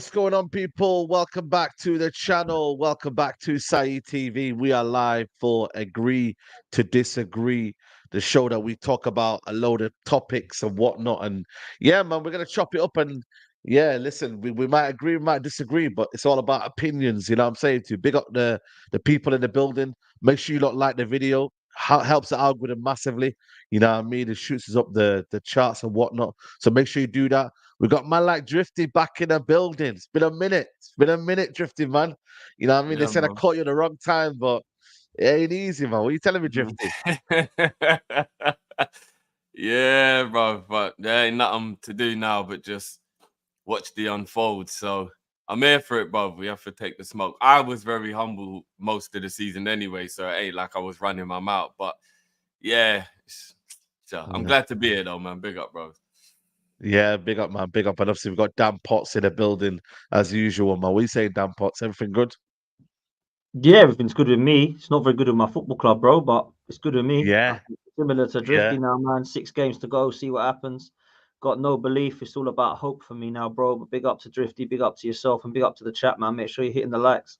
what's going on, people? Welcome back to the channel. Welcome back to Saeed TV. We are live for Agree to Disagree, the show that we talk about a load of topics and whatnot. And yeah, man, we're gonna chop it up. And yeah, listen, we might agree, we might disagree, but it's all about opinions. You know what I'm saying? To big up the people in the building. Make sure you lot like the video. Helps the algorithm massively. You know what I mean? It shoots us up the charts and whatnot. So make sure you do that. We got man like Drifty back in the building. It's been a minute. It's been a minute, Drifty, man. You know what I mean? They Yeah, said I man. caught you at the wrong time, but it ain't easy, man. What are you telling me, Mhm. Drifty? Yeah, bro. But there ain't nothing to do now but just watch the unfold. So I'm here for it, bro. We have to take the smoke. I was very humble most of the season anyway, so it ain't like I was running my mouth. But yeah, so I'm Yeah. glad to be here, though, man. Big up, bro. Yeah, big up, man. Big up. And obviously, we've got Dan Potts in the building as usual, man. What are you saying, Dan Potts? Everything good? Yeah, everything's good with me. It's not very good with my football club, bro, but it's good with me. Yeah, Similar to yeah. Drifty now, man. 6 games to go. See what happens. Got no belief. It's all about hope for me now, bro. But big up to Drifty, big up to yourself, and big up to the chat, man. Make sure you're hitting the likes.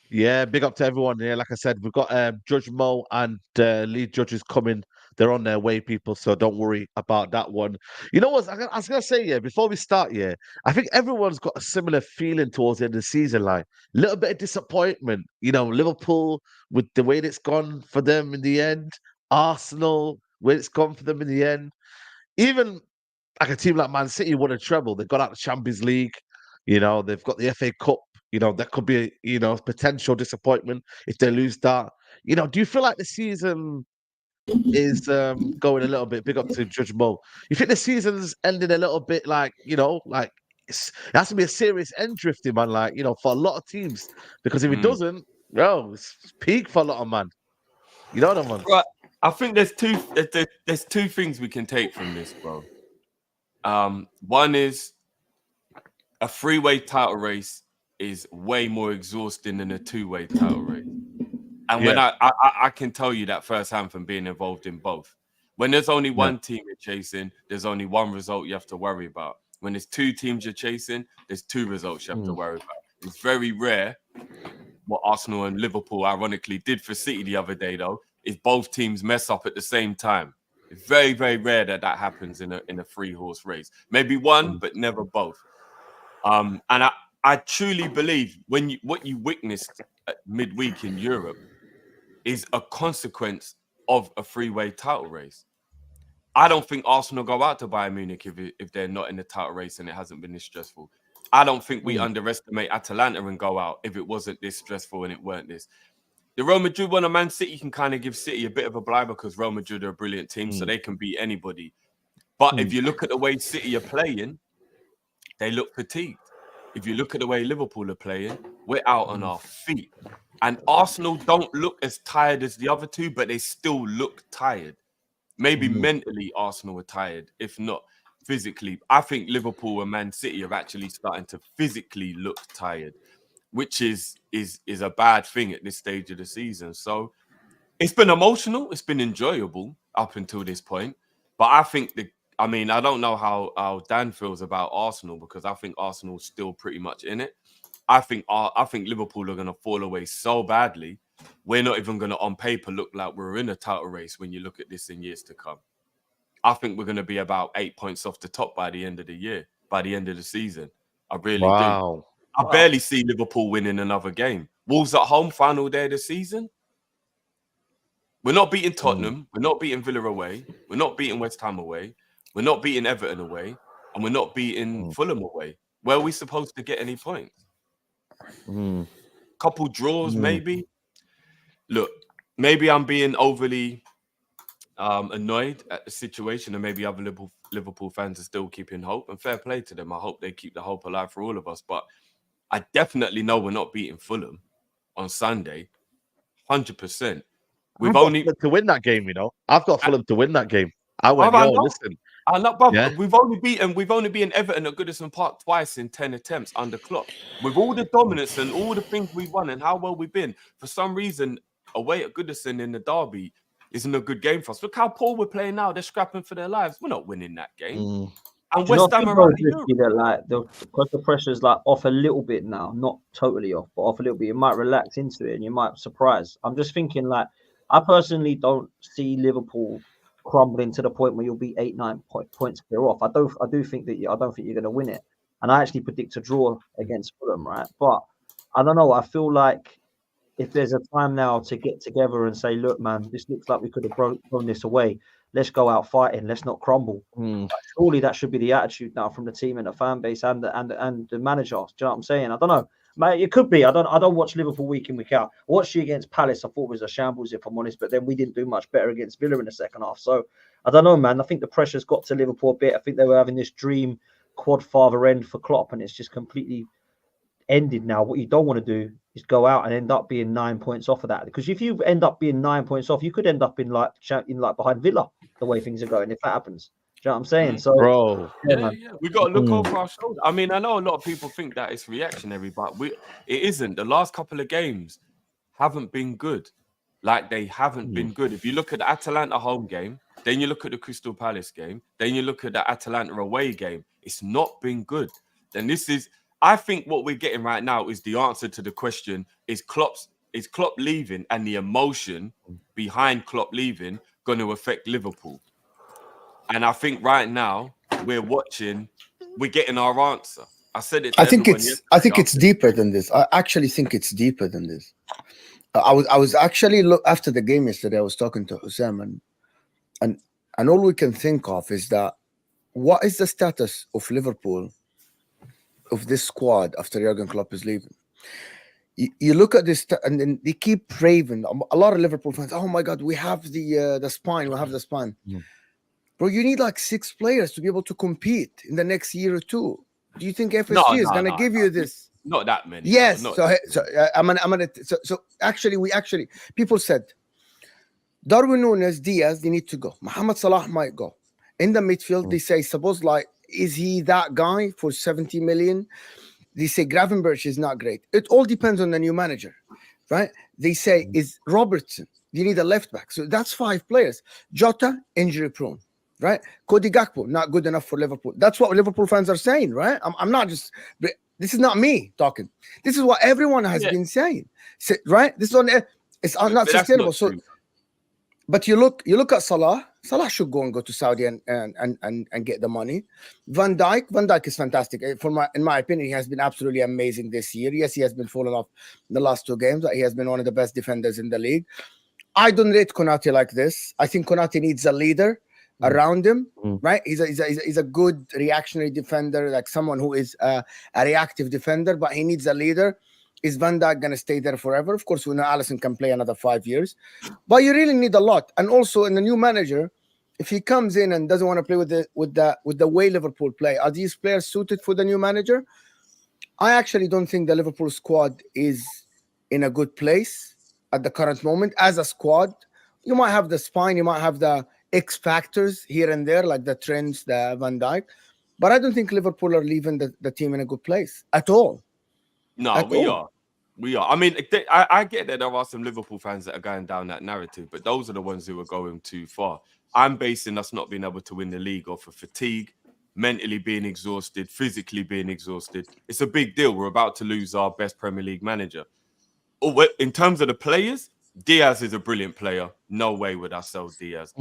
Yeah, big up to everyone here. Like I said, we've got Judge Mo and lead judges coming. They're on their way, people. So don't worry about that one. You know what? I was gonna say, yeah, before we start, yeah, I think everyone's got a similar feeling towards the end of the season. Like a little bit of disappointment. You know, Liverpool with the way it's gone for them in the end. Arsenal, where it's gone for them in the end. Even like a team like Man City won a treble. They got out the Champions League. You know, they've got the FA Cup. You know, that could be, potential disappointment if they lose that. You know, do you feel like the season is going a little bit big up to Judge Mo? You think the season's ending a little bit like, like it has to be a serious end drifting, man, like, for a lot of teams. Because if it Mm. doesn't, well, it's peak for a lot of man. You know what I mean? Right. I think there's two things we can take from this, bro. One is a three-way title race is way more exhausting than a two-way title race. And when Yeah. I can tell you that firsthand from being involved in both. When there's only Yeah. one team you're chasing, there's only one result you have to worry about. When there's two teams you're chasing, there's two results you have to worry about. It's very rare what Arsenal and Liverpool ironically did for City the other day, though, is both teams mess up at the same time. It's very, very rare that happens in a three-horse race. Maybe one, but never both. And I truly believe what you witnessed at midweek in Europe is a consequence of a three-way title race. I don't think Arsenal go out to Bayern Munich if they're not in the title race and it hasn't been this stressful. I don't think we underestimate Atalanta and go out if it wasn't this stressful and it weren't this. The Real Madrid one, a Man City can kind of give City a bit of a blind because Real Madrid are a brilliant team, so they can beat anybody. But if you look at the way City are playing, they look fatigued. If you look at the way Liverpool are playing, we're out on our feet. And Arsenal don't look as tired as the other two, but they still look tired. Maybe mentally Arsenal are tired, if not physically. I think Liverpool and Man City are actually starting to physically look tired, which is a bad thing at this stage of the season. So it's been emotional, it's been enjoyable up until this point. But I don't know how Dan feels about Arsenal because I think Arsenal's still pretty much in it. I think Liverpool are going to fall away so badly. We're not even going to, on paper, look like we're in a title race when you look at this in years to come. I think we're going to be about 8 points off the top by the end of the year, by the end of the season. I really do. Wow. I barely see Liverpool winning another game. Wolves at home, final day of the season. We're not beating Tottenham. We're not beating Villa away. We're not beating West Ham away. We're not beating Everton away. And we're not beating Fulham away. Where are we supposed to get any points? Couple draws, maybe. Look, maybe I'm being overly annoyed at the situation, and maybe other Liverpool fans are still keeping hope. And fair play to them. I hope they keep the hope alive for all of us. But I definitely know we're not beating Fulham on Sunday, 100%. I've got Fulham to win that game, I've got Fulham to win that game. I went, listen. I know, but Yeah. we've only beaten Everton at Goodison Park twice in 10 attempts under Klopp. With all the dominance and all the things we've won and how well we've been, for some reason, away at Goodison in the derby isn't a good game for us. Look how poor we're playing now. They're scrapping for their lives. We're not winning that game. And Do you West not Ham think are out of though, Europe. Drifty, that like because the pressure's like off a little bit now, not totally off, but off a little bit, you might relax into it and you might surprise. I'm just thinking like I personally don't see Liverpool crumbling to the point where you'll be 8-9 points clear off. I do think that I don't think you're going to win it, and I actually predict a draw against Fulham, right? But I don't know. I feel like if there's a time now to get together and say, look, man, this looks like we could have thrown this away. Let's go out fighting. Let's not crumble. Surely that should be the attitude now from the team and the fan base and the manager. Do you know what I'm saying? I don't know. Mate, it could be. I don't watch Liverpool week in, week out. I watched you against Palace. I thought it was a shambles, if I'm honest, but then we didn't do much better against Villa in the second half. So I don't know, man. I think the pressure's got to Liverpool a bit. I think they were having this dream quad father end for Klopp, and it's just completely ended now. What you don't want to do is go out and end up being 9 points off of that, because if you end up being 9 points off, you could end up in like behind Villa the way things are going if that happens. Do you know what I'm saying? So, bro, yeah, we got to look over our shoulder. I mean, I know a lot of people think that it's reactionary, but it isn't. The last couple of games haven't been good. Like, they haven't been good. If you look at the Atalanta home game, then you look at the Crystal Palace game, then you look at the Atalanta away game, it's not been good. Then I think what we're getting right now is the answer to the question: is Klopp leaving, and the emotion behind Klopp leaving going to affect Liverpool? And I think right now we're getting our answer. I said it. I think it's deeper than this. I actually think it's deeper than this. I was actually after the game yesterday. I was talking to Hussein, and all we can think of is that what is the status of Liverpool, of this squad after Jurgen Klopp is leaving? You look at this, and then they keep raving. A lot of Liverpool fans, oh my God, we have the spine. We have the spine. Bro, you need like 6 players to be able to compete in the next year or two. Do you think FSG is going to give you this? Not that many. Yes. So actually, people said Darwin Núñez, Diaz, they need to go. Mohamed Salah might go. In the midfield, they say, suppose like, is he that guy for 70 million? They say Gravenberch is not great. It all depends on the new manager, right? They say, is Robertson? You need a left back. So that's 5 players. Jota, injury prone, right? Cody Gakpo, not good enough for Liverpool. That's what Liverpool fans are saying, right? I'm not just, this is not me talking. This is what everyone has been saying, right? This is it's not sustainable. So, but you look at Salah. Salah should go to Saudi and get the money. Van Dijk is fantastic. In my opinion, he has been absolutely amazing this year. Yes, he has been falling off the last 2 games, but he has been one of the best defenders in the league. I don't rate Konate like this. I think Konate needs a leader around him, right? He's a good reactionary defender, like someone who is a reactive defender, but he needs a leader. Is Van Dijk going to stay there forever? Of course, we know Alisson can play another 5 years, but you really need a lot. And also, in the new manager, if he comes in and doesn't want to play with the way Liverpool play, are these players suited for the new manager? I actually don't think the Liverpool squad is in a good place at the current moment. As a squad, you might have the spine, you might have the X factors here and there, like the Trents, the Van Dijk, but I don't think Liverpool are leaving the team in a good place at all. No, we are. I mean, I get that there are some Liverpool fans that are going down that narrative, but those are the ones who are going too far. I'm basing us not being able to win the league off of fatigue, mentally being exhausted, physically being exhausted. It's a big deal. We're about to lose our best Premier League manager. In terms of the players, Diaz is a brilliant player. No way would I sell Diaz.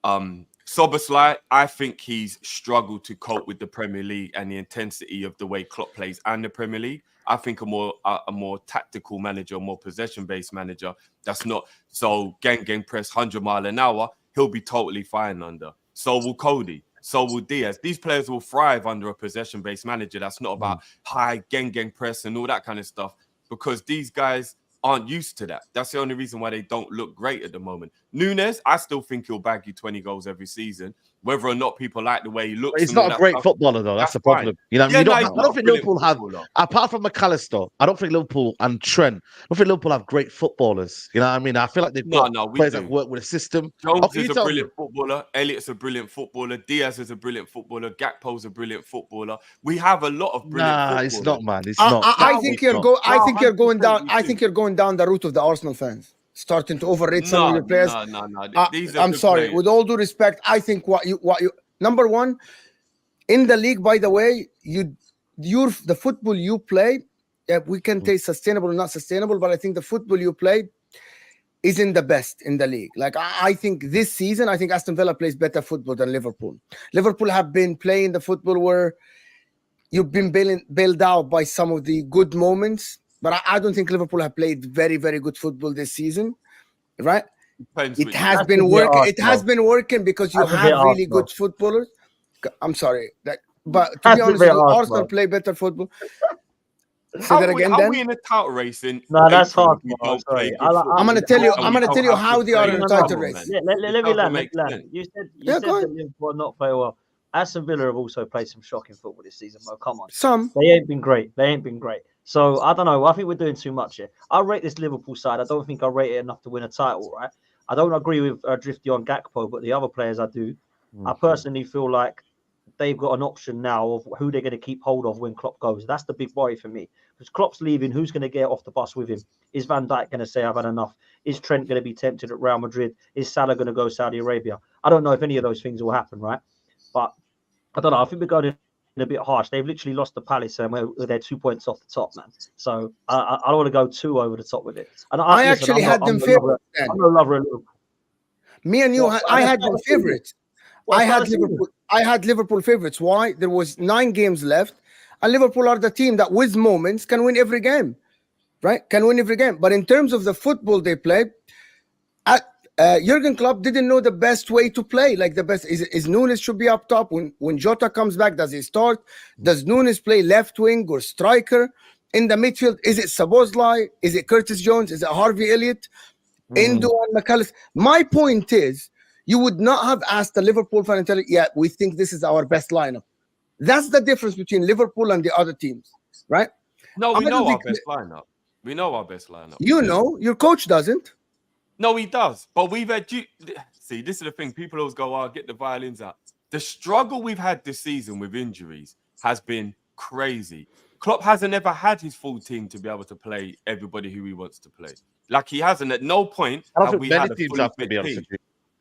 Szoboszlai, I think he's struggled to cope with the Premier League and the intensity of the way Klopp plays and the Premier League. I think a more tactical manager, a more possession-based manager, that's not so gang press 100 mile an hour, he'll be totally fine under. So will Cody. So will Diaz. These players will thrive under a possession-based manager that's not about high gang press and all that kind of stuff, because these guys aren't used to that. That's the only reason why they don't look great at the moment. Núñez, I still think he'll bag you 20 goals every season. Whether or not people like the way he looks. He's not a great footballer, though. That's the problem. You know, I don't think Liverpool have, apart from McAllister, I don't think Liverpool and Trent, I don't think Liverpool have great footballers. You know what I mean? I feel like they've got players that work with a system. Jones is a brilliant footballer. Elliott's a brilliant footballer. Diaz is a brilliant footballer. Gakpo's a brilliant footballer. We have a lot of brilliant footballers. It's not, man. It's not. I think you're going down. I think you're going down the route of the Arsenal fans, starting to overrate some of your players. No. I'm sorry. Players. With all due respect, I think what you number one, in the league, by the way, the football you play, we can say sustainable or not sustainable, but I think the football you play isn't the best in the league. Like I think this season, I think Aston Villa plays better football than Liverpool. Liverpool have been playing the football where you've been bailed out by some of the good moments, but I don't think Liverpool have played very, very good football this season, right? It has been working. It has been working because you have really good footballers. I'm sorry, but to be honest, Arsenal play better football. Say that again. How we in a title race in? No, that's hard. I'm gonna tell you. I'm gonna tell you how they are in a title race. Let me land. You said that Liverpool not play well. Aston Villa have also played some shocking football this season. Bro, come on. They ain't been great. So I don't know. I think we're doing too much here. I rate this Liverpool side. I don't think I rate it enough to win a title. Right. I don't agree with Drifty on Gakpo, but the other players I do. I personally feel like they've got an option now of who they're going to keep hold of when Klopp goes. That's the big worry for me. Because Klopp's leaving, who's going to get off the bus with him? Is Van Dijk going to say, I've had enough? Is Trent going to be tempted at Real Madrid? Is Salah going to go Saudi Arabia? I don't know if any of those things will happen, right? But I don't know. I think we're going in a bit harsh. They've literally lost the Palace and they're 2 points off the top, man. So I don't want to go too over the top with it. And I actually had them favourites. I'm no lover of Liverpool. Me and you, I had them favourites. I had Liverpool favourites. Why? There was 9 games left, and Liverpool are the team that, with moments, can win every game, right? Can win every game. But in terms of the football they play, Jurgen Klopp didn't know the best way to play. Like the best is Nunes should be up top. When Jota comes back, does he start? Does Nunes play left wing or striker? In the midfield, is it Szoboszlai? Is it Curtis Jones? Is it Harvey Elliott? Endo and McAllister. My point is, you would not have asked the Liverpool fan and tell it, yeah, we think this is our best lineup. That's the difference between Liverpool and the other teams, right? No, we know our best lineup. We know our best lineup. You know, your coach doesn't. No, he does. But we've had see, this is the thing. People always go, "Oh, get the violins out." The struggle we've had this season with injuries has been crazy. Klopp hasn't ever had his full team to be able to play everybody who he wants to play. Like he hasn't. At no point have we had a fully fit team.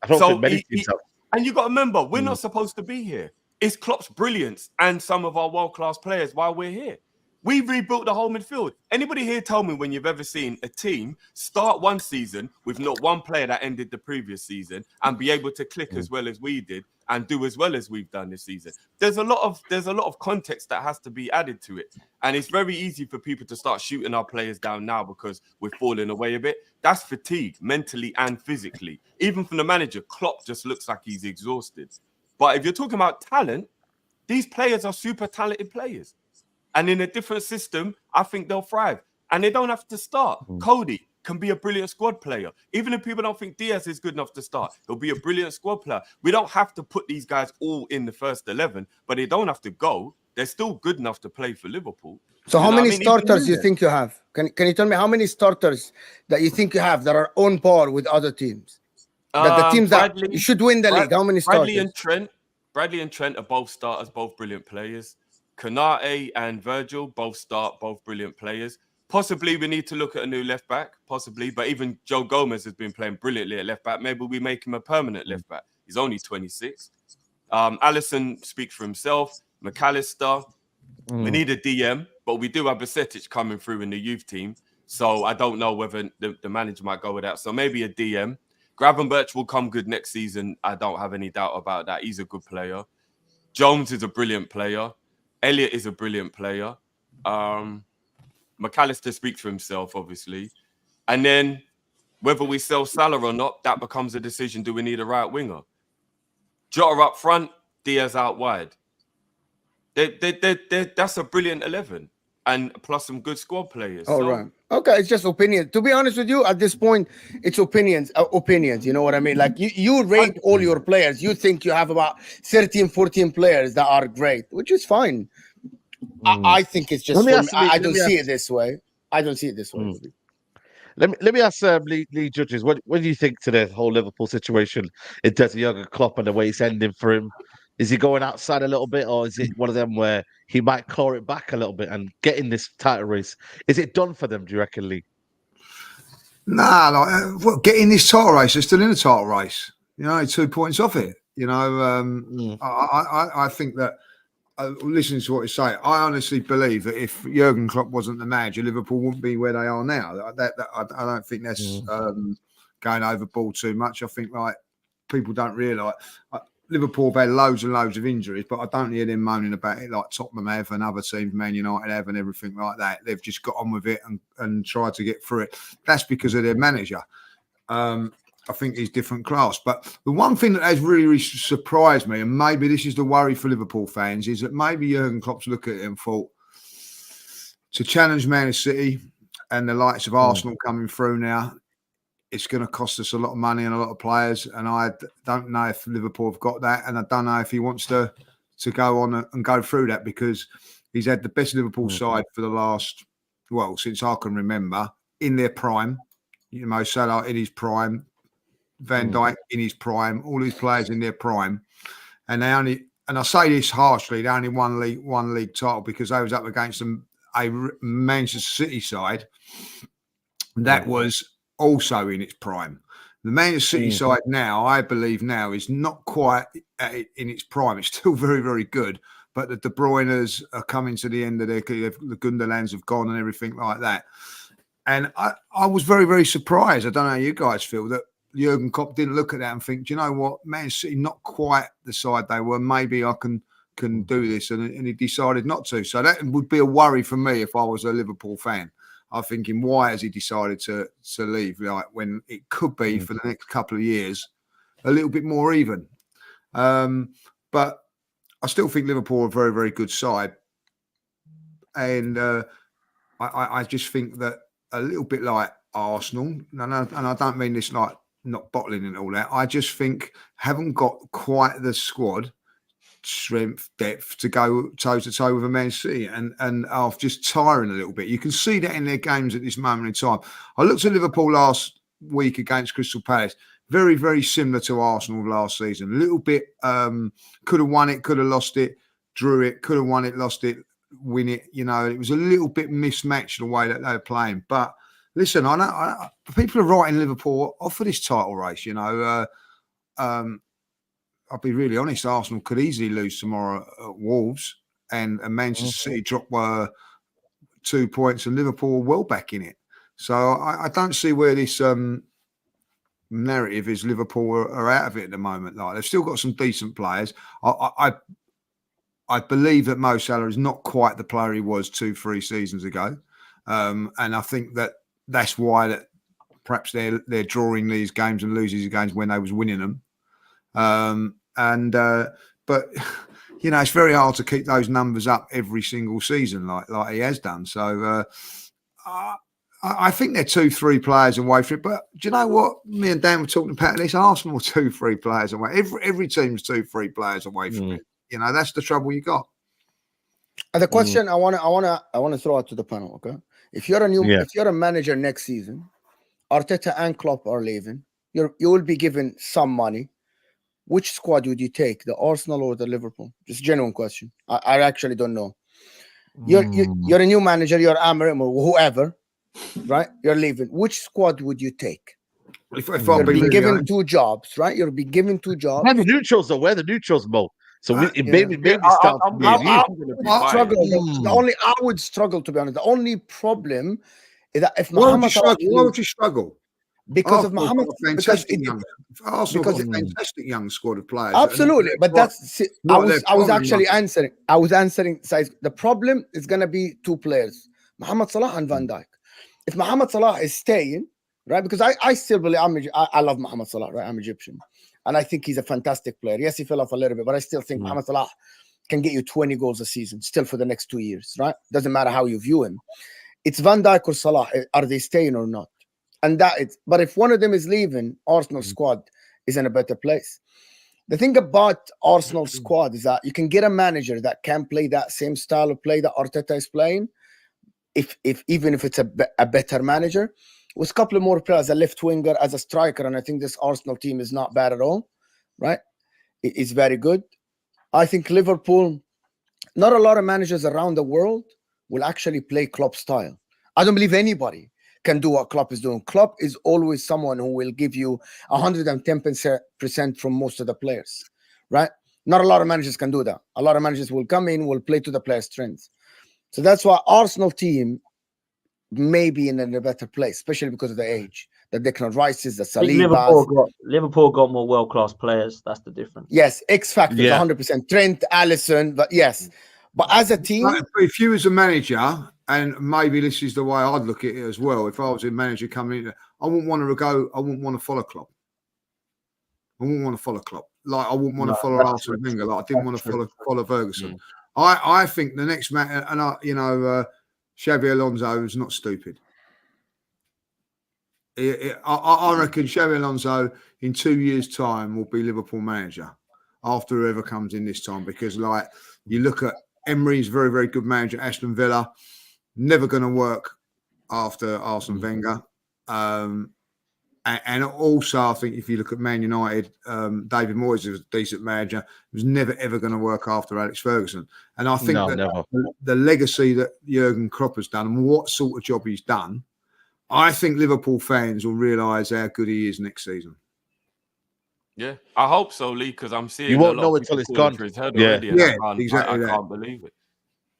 I don't think many teams have. And you got to remember, we're not supposed to be here. It's Klopp's brilliance and some of our world-class players while we're here. We rebuilt the whole midfield. Anybody here tell me when you've ever seen a team start one season with not one player that ended the previous season and be able to click as well as we did and do as well as we've done this season? There's a lot of context that has to be added to it. And it's very easy for people to start shooting our players down now because we're falling away a bit. That's fatigue, mentally and physically. Even from the manager, Klopp just looks like he's exhausted. But if you're talking about talent, these players are super talented players. And in a different system, I think they'll thrive. And they don't have to start. Cody can be a brilliant squad player. Even if people don't think Diaz is good enough to start, he'll be a brilliant squad player. We don't have to put these guys all in the first 11, but they don't have to go. They're still good enough to play for Liverpool. So how many starters do you think you have? Can you tell me how many starters that you think you have that are on par with other teams? That the teams that should win the league, how many starters? Bradley and Trent are both starters, both brilliant players. Konate and Virgil both start, both brilliant players. Possibly we need to look at a new left back, possibly. But even Joe Gomez has been playing brilliantly at left back. Maybe we make him a permanent left back. He's only 26. Alisson speaks for himself. McAllister. We need a DM, but we do have Basetic coming through in the youth team. So I don't know whether the manager might go with that. So maybe a DM. Gravenberch will come good next season. I don't have any doubt about that. He's a good player. Jones is a brilliant player. Elliott is a brilliant player. McAllister speaks for himself, obviously. And then whether we sell Salah or not, that becomes a decision. Do we need a right winger? Jota up front, Diaz out wide. That's a brilliant 11. And plus some good squad players. Oh, right. Okay, it's just opinion. To be honest with you, at this point, it's opinions. You know what I mean? Like you rate all your players. You think you have about 13, 14 players that are great, which is fine. I think it's just. I don't see it this way. I don't see it this way. Let me ask Lee Judges. What do you think to the whole Liverpool situation in terms of Jurgen Klopp and the way it's ending for him? Is he going outside a little bit, or is it one of them where he might claw it back a little bit and get in this title race? Is it done for them, do you reckon, Lee? Nah, getting this title race, they're still in the title race. You know, 2 points off it. You know, I think that listening to what you say, I honestly believe that if Jurgen Klopp wasn't the manager, Liverpool wouldn't be where they are now. I don't think that's going overboard too much. I think like people don't realise Liverpool have had loads and loads of injuries, but I don't hear them moaning about it like Tottenham have and other teams, Man United have, and everything like that. They've just got on with it and tried to get through it. That's because of their manager. I think he's different class. But the one thing that has really surprised me, and maybe this is the worry for Liverpool fans, is that maybe Jurgen Klopp's looked at it and thought to challenge Man City and the likes of Arsenal coming through now, it's going to cost us a lot of money and a lot of players. And I don't know if Liverpool have got that. And I don't know if he wants to go on and go through that, because he's had the best Liverpool side for the last, since I can remember, in their prime. Salah in his prime, Van Dijk in his prime, all these players in their prime. And they only, and I say this harshly, they only won league title because they was up against a Manchester City side that was also in its prime. The Manchester City side now, I believe now, is not quite in its prime. It's still very, very good, but the De Bruyne's are coming to the end of the Gundogan's have gone and everything like that. And I was very, very surprised. I don't know how you guys feel that Jurgen Klopp didn't look at that and think, do you know what, Man City not quite the side they were. Maybe I can do this, and he decided not to. So that would be a worry for me if I was a Liverpool fan. I'm thinking, why has he decided to leave? Like when it could be for the next couple of years a little bit more even. But I still think Liverpool are a very, very good side, and I just think that a little bit like Arsenal, and I don't mean this like not bottling and all that. I just think haven't got quite the squad strength, depth to go toe to toe with a Man City, and are just tiring a little bit. You can see that in their games at this moment in time. I looked at Liverpool last week against Crystal Palace, very, very similar to Arsenal last season. A little bit could have won it, could have lost it, drew it, could have won it, lost it, win it. It was a little bit mismatched the way that they were playing. But listen, I know people are writing Liverpool off for this title race. I'll be really honest, Arsenal could easily lose tomorrow at Wolves, and Manchester City drop 2 points, and Liverpool are well back in it. So I don't see where this narrative is Liverpool are out of it at the moment. Like, they've still got some decent players. I believe that Mo Salah is not quite the player he was 2-3 seasons ago, and I think that's why that perhaps they're drawing these games and losing these games when they was winning them. But it's very hard to keep those numbers up every single season like he has done. So I think they're 2-3 players away from it. But do you know what? Me and Dan were talking about this. Arsenal 2-3 players away. Every team's 2-3 players away from it. That's the trouble you got. And the question I want to throw out to the panel. Okay, if you're a manager next season, Arteta and Klopp are leaving. You will be given some money. Which squad would you take, the Arsenal or the Liverpool? Just a genuine question. I actually don't know. You're a new manager. You're Emery or whoever, right? You're leaving. Which squad would you take? You're being given 2 jobs, right? You're being given 2 jobs. We're the neutrals, though. We're the neutrals, Mo. So maybe start. I would struggle, to be honest. The only problem is that if Mohamed Salah, why would you struggle? Because of Mohamed, Arsenal got a fantastic young squad of players. Absolutely, but I was actually answering. The problem is going to be 2 players, Mohamed Salah and Van Dijk. If Mohamed Salah is staying, right? Because I still believe I love Mohamed Salah, right? I'm Egyptian, and I think he's a fantastic player. Yes, he fell off a little bit, but I still think Mohamed Salah can get you 20 goals a season still for the next 2 years, right? Doesn't matter how you view him. It's Van Dijk or Salah. Are they staying or not? And but if one of them is leaving, Arsenal squad is in a better place. The thing about Arsenal squad is that you can get a manager that can play that same style of play that Arteta is playing, even if it's a better manager, with a couple of more players, a left winger as a striker, and I think this Arsenal team is not bad at all, right? It is very good. I think Liverpool, not a lot of managers around the world will actually play Klopp style. I don't believe anybody can do what Klopp is doing. Klopp is always someone who will give you 110% from most of the players, right? Not a lot of managers can do that. A lot of managers will come in, will play to the players' strengths. So that's why Arsenal team may be in a better place, especially because of the age. The Declan Rices, the I think Salibas. Liverpool got more world-class players. That's the difference. Yes, X factors, Yeah. 100%. Trent, Allison, but yes. But as a team, If you was a manager, and maybe this is the way I'd look at it as well, if I was a manager coming in, I wouldn't want to go. I wouldn't want to follow Klopp. I wouldn't want to follow Klopp. Like I wouldn't want to follow Arsene Wenger. Like I didn't want to follow Ferguson. I think the next man, and Xabi Alonso is not stupid. I reckon Xabi Alonso in 2 years' time will be Liverpool manager after whoever comes in this time, because like you look at Emery's very, very good manager, Aston Villa, never going to work after Arsene Wenger. And also, I think if you look at Man United, David Moyes is a decent manager. He was never, ever going to work after Alex Ferguson. And I think the legacy that Jurgen Klopp has done and what sort of job he's done, I think Liverpool fans will realise how good he is next season. Yeah, I hope so, Lee, because I'm seeing you won't a lot know of until people it's calling gone. for his head Yeah. already. And Exactly. I can't believe it.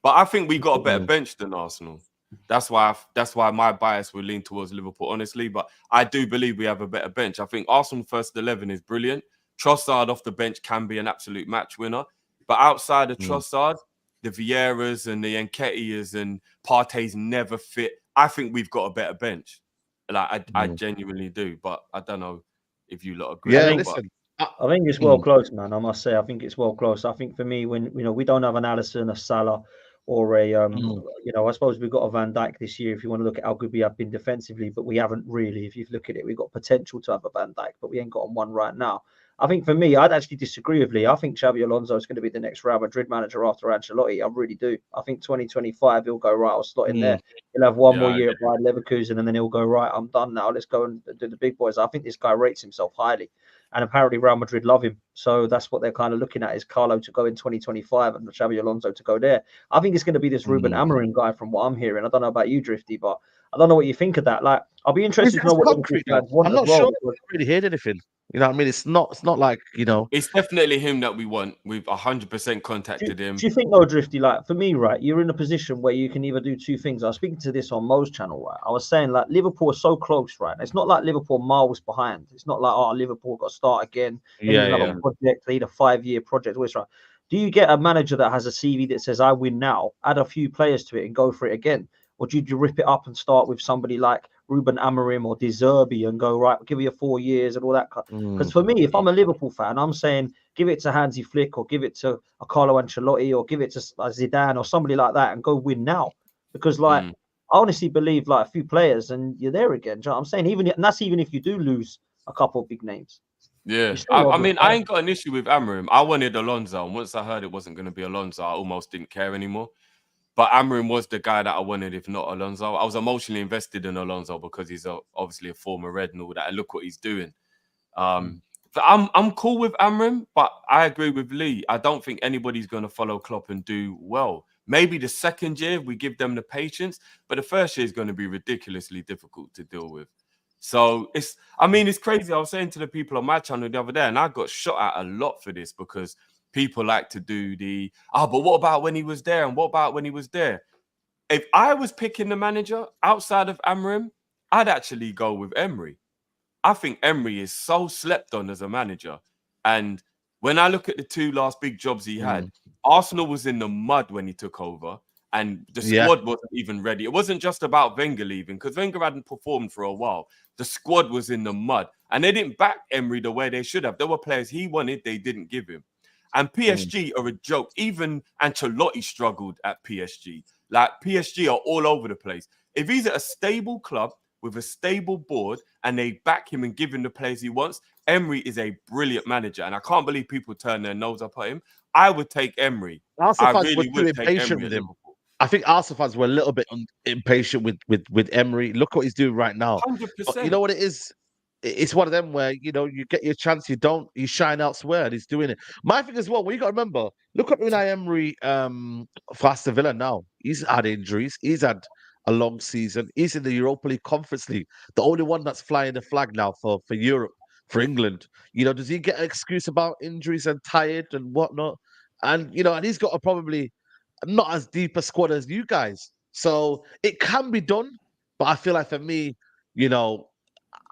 But I think we got a better bench than Arsenal. That's why my bias will lean towards Liverpool, honestly. But I do believe we have a better bench. I think Arsenal first 11 is brilliant. Trossard off the bench can be an absolute match winner. But outside of Trossard, the Vieiras and the Nketiahs and Partey's never fit. I think we've got a better bench. Like I genuinely do. But I don't know if you lot agree. Yeah, listen. I think it's well close, man. I must say, I think it's well close. I think for me, when we don't have an Alisson, a Salah, or a I suppose we've got a Van Dijk this year. If you want to look at how good we have been defensively, but we haven't really. If you look at it, we've got potential to have a Van Dijk, but we ain't got one right now. I think for me, I'd actually disagree with Lee. I think Xabi Alonso is going to be the next Real Madrid manager after Ancelotti. I really do. I think 2025 he'll go right. I'll slot in there. He'll have one more year at Bayern Leverkusen, and then he'll go right. I'm done now. Let's go and do the big boys. I think this guy rates himself highly. And apparently Real Madrid love him. So that's what they're kind of looking at, is Carlo to go in 2025 and Xabi Alonso to go there. I think it's going to be this Ruben Amorim guy from what I'm hearing. I don't know about you, Drifty, but I don't know what you think of that. Like, I'll be interested to know what Liverpool fans want. I'm not sure I really heard anything. You know what I mean? It's not like, It's definitely him that we want. We've 100% contacted him. Do you think, though, Drifty, like, for me, right, you're in a position where you can either do two things. I was speaking to this on Mo's channel, right? I was saying, like, Liverpool are so close, right? It's not like Liverpool miles behind. It's not like, Liverpool got to start again. They need another project. They need a 5-year project. Right? Do you get a manager that has a CV that says, I win now, add a few players to it and go for it again? Or do you rip it up and start with somebody like Ruben Amorim or De Zerbi and go, right, give you 4 years and all that? Because for me, if I'm a Liverpool fan, I'm saying give it to Hansi Flick or give it to a Carlo Ancelotti or give it to Zidane or somebody like that and go win now. Because, like, I honestly believe, like, a few players and you're there again. Do you know what I'm saying? And that's even if you do lose a couple of big names. Yeah, I mean, I ain't got an issue with Amorim. I wanted Alonso, and once I heard it wasn't going to be Alonso, I almost didn't care anymore. But Amorim was the guy that I wanted, if not Alonso. I was emotionally invested in Alonso because he's obviously a former Red and all that. And look what he's doing. So I'm cool with Amorim, but I agree with Lee. I don't think anybody's going to follow Klopp and do well. Maybe the second year we give them the patience, but the first year is going to be ridiculously difficult to deal with. So it's crazy. I was saying to the people on my channel the other day, and I got shot at a lot for this because people like to do but what about when he was there? And what about when he was there? If I was picking the manager outside of Amorim, I'd actually go with Emery. I think Emery is so slept on as a manager. And when I look at the 2 last big jobs he had, Arsenal was in the mud when he took over. And the squad wasn't even ready. It wasn't just about Wenger leaving, because Wenger hadn't performed for a while. The squad was in the mud. And they didn't back Emery the way they should have. There were players he wanted, they didn't give him. And PSG are a joke. Even Ancelotti struggled at PSG. Like, PSG are all over the place. If he's at a stable club with a stable board and they back him and give him the players he wants, Emery is a brilliant manager. And I can't believe people turn their nose up at him. I would take Emery. I really would take Emery with him. I think Arsenal fans were a little bit impatient with Emery. Look what he's doing right now. 100%. But you know what it is? It's one of them where, you get your chance, you shine elsewhere, and he's doing it. My thing as well, well, you got to remember, look at Unai Emery for Aston Villa now. He's had injuries. He's had a long season. He's in the Europa League Conference League, the only one that's flying the flag now for Europe. for England. You know, does he get an excuse about injuries and tired and whatnot? And you know, and he's got a probably not as deep a squad as you guys. So it can be done, but I feel like for me, you know,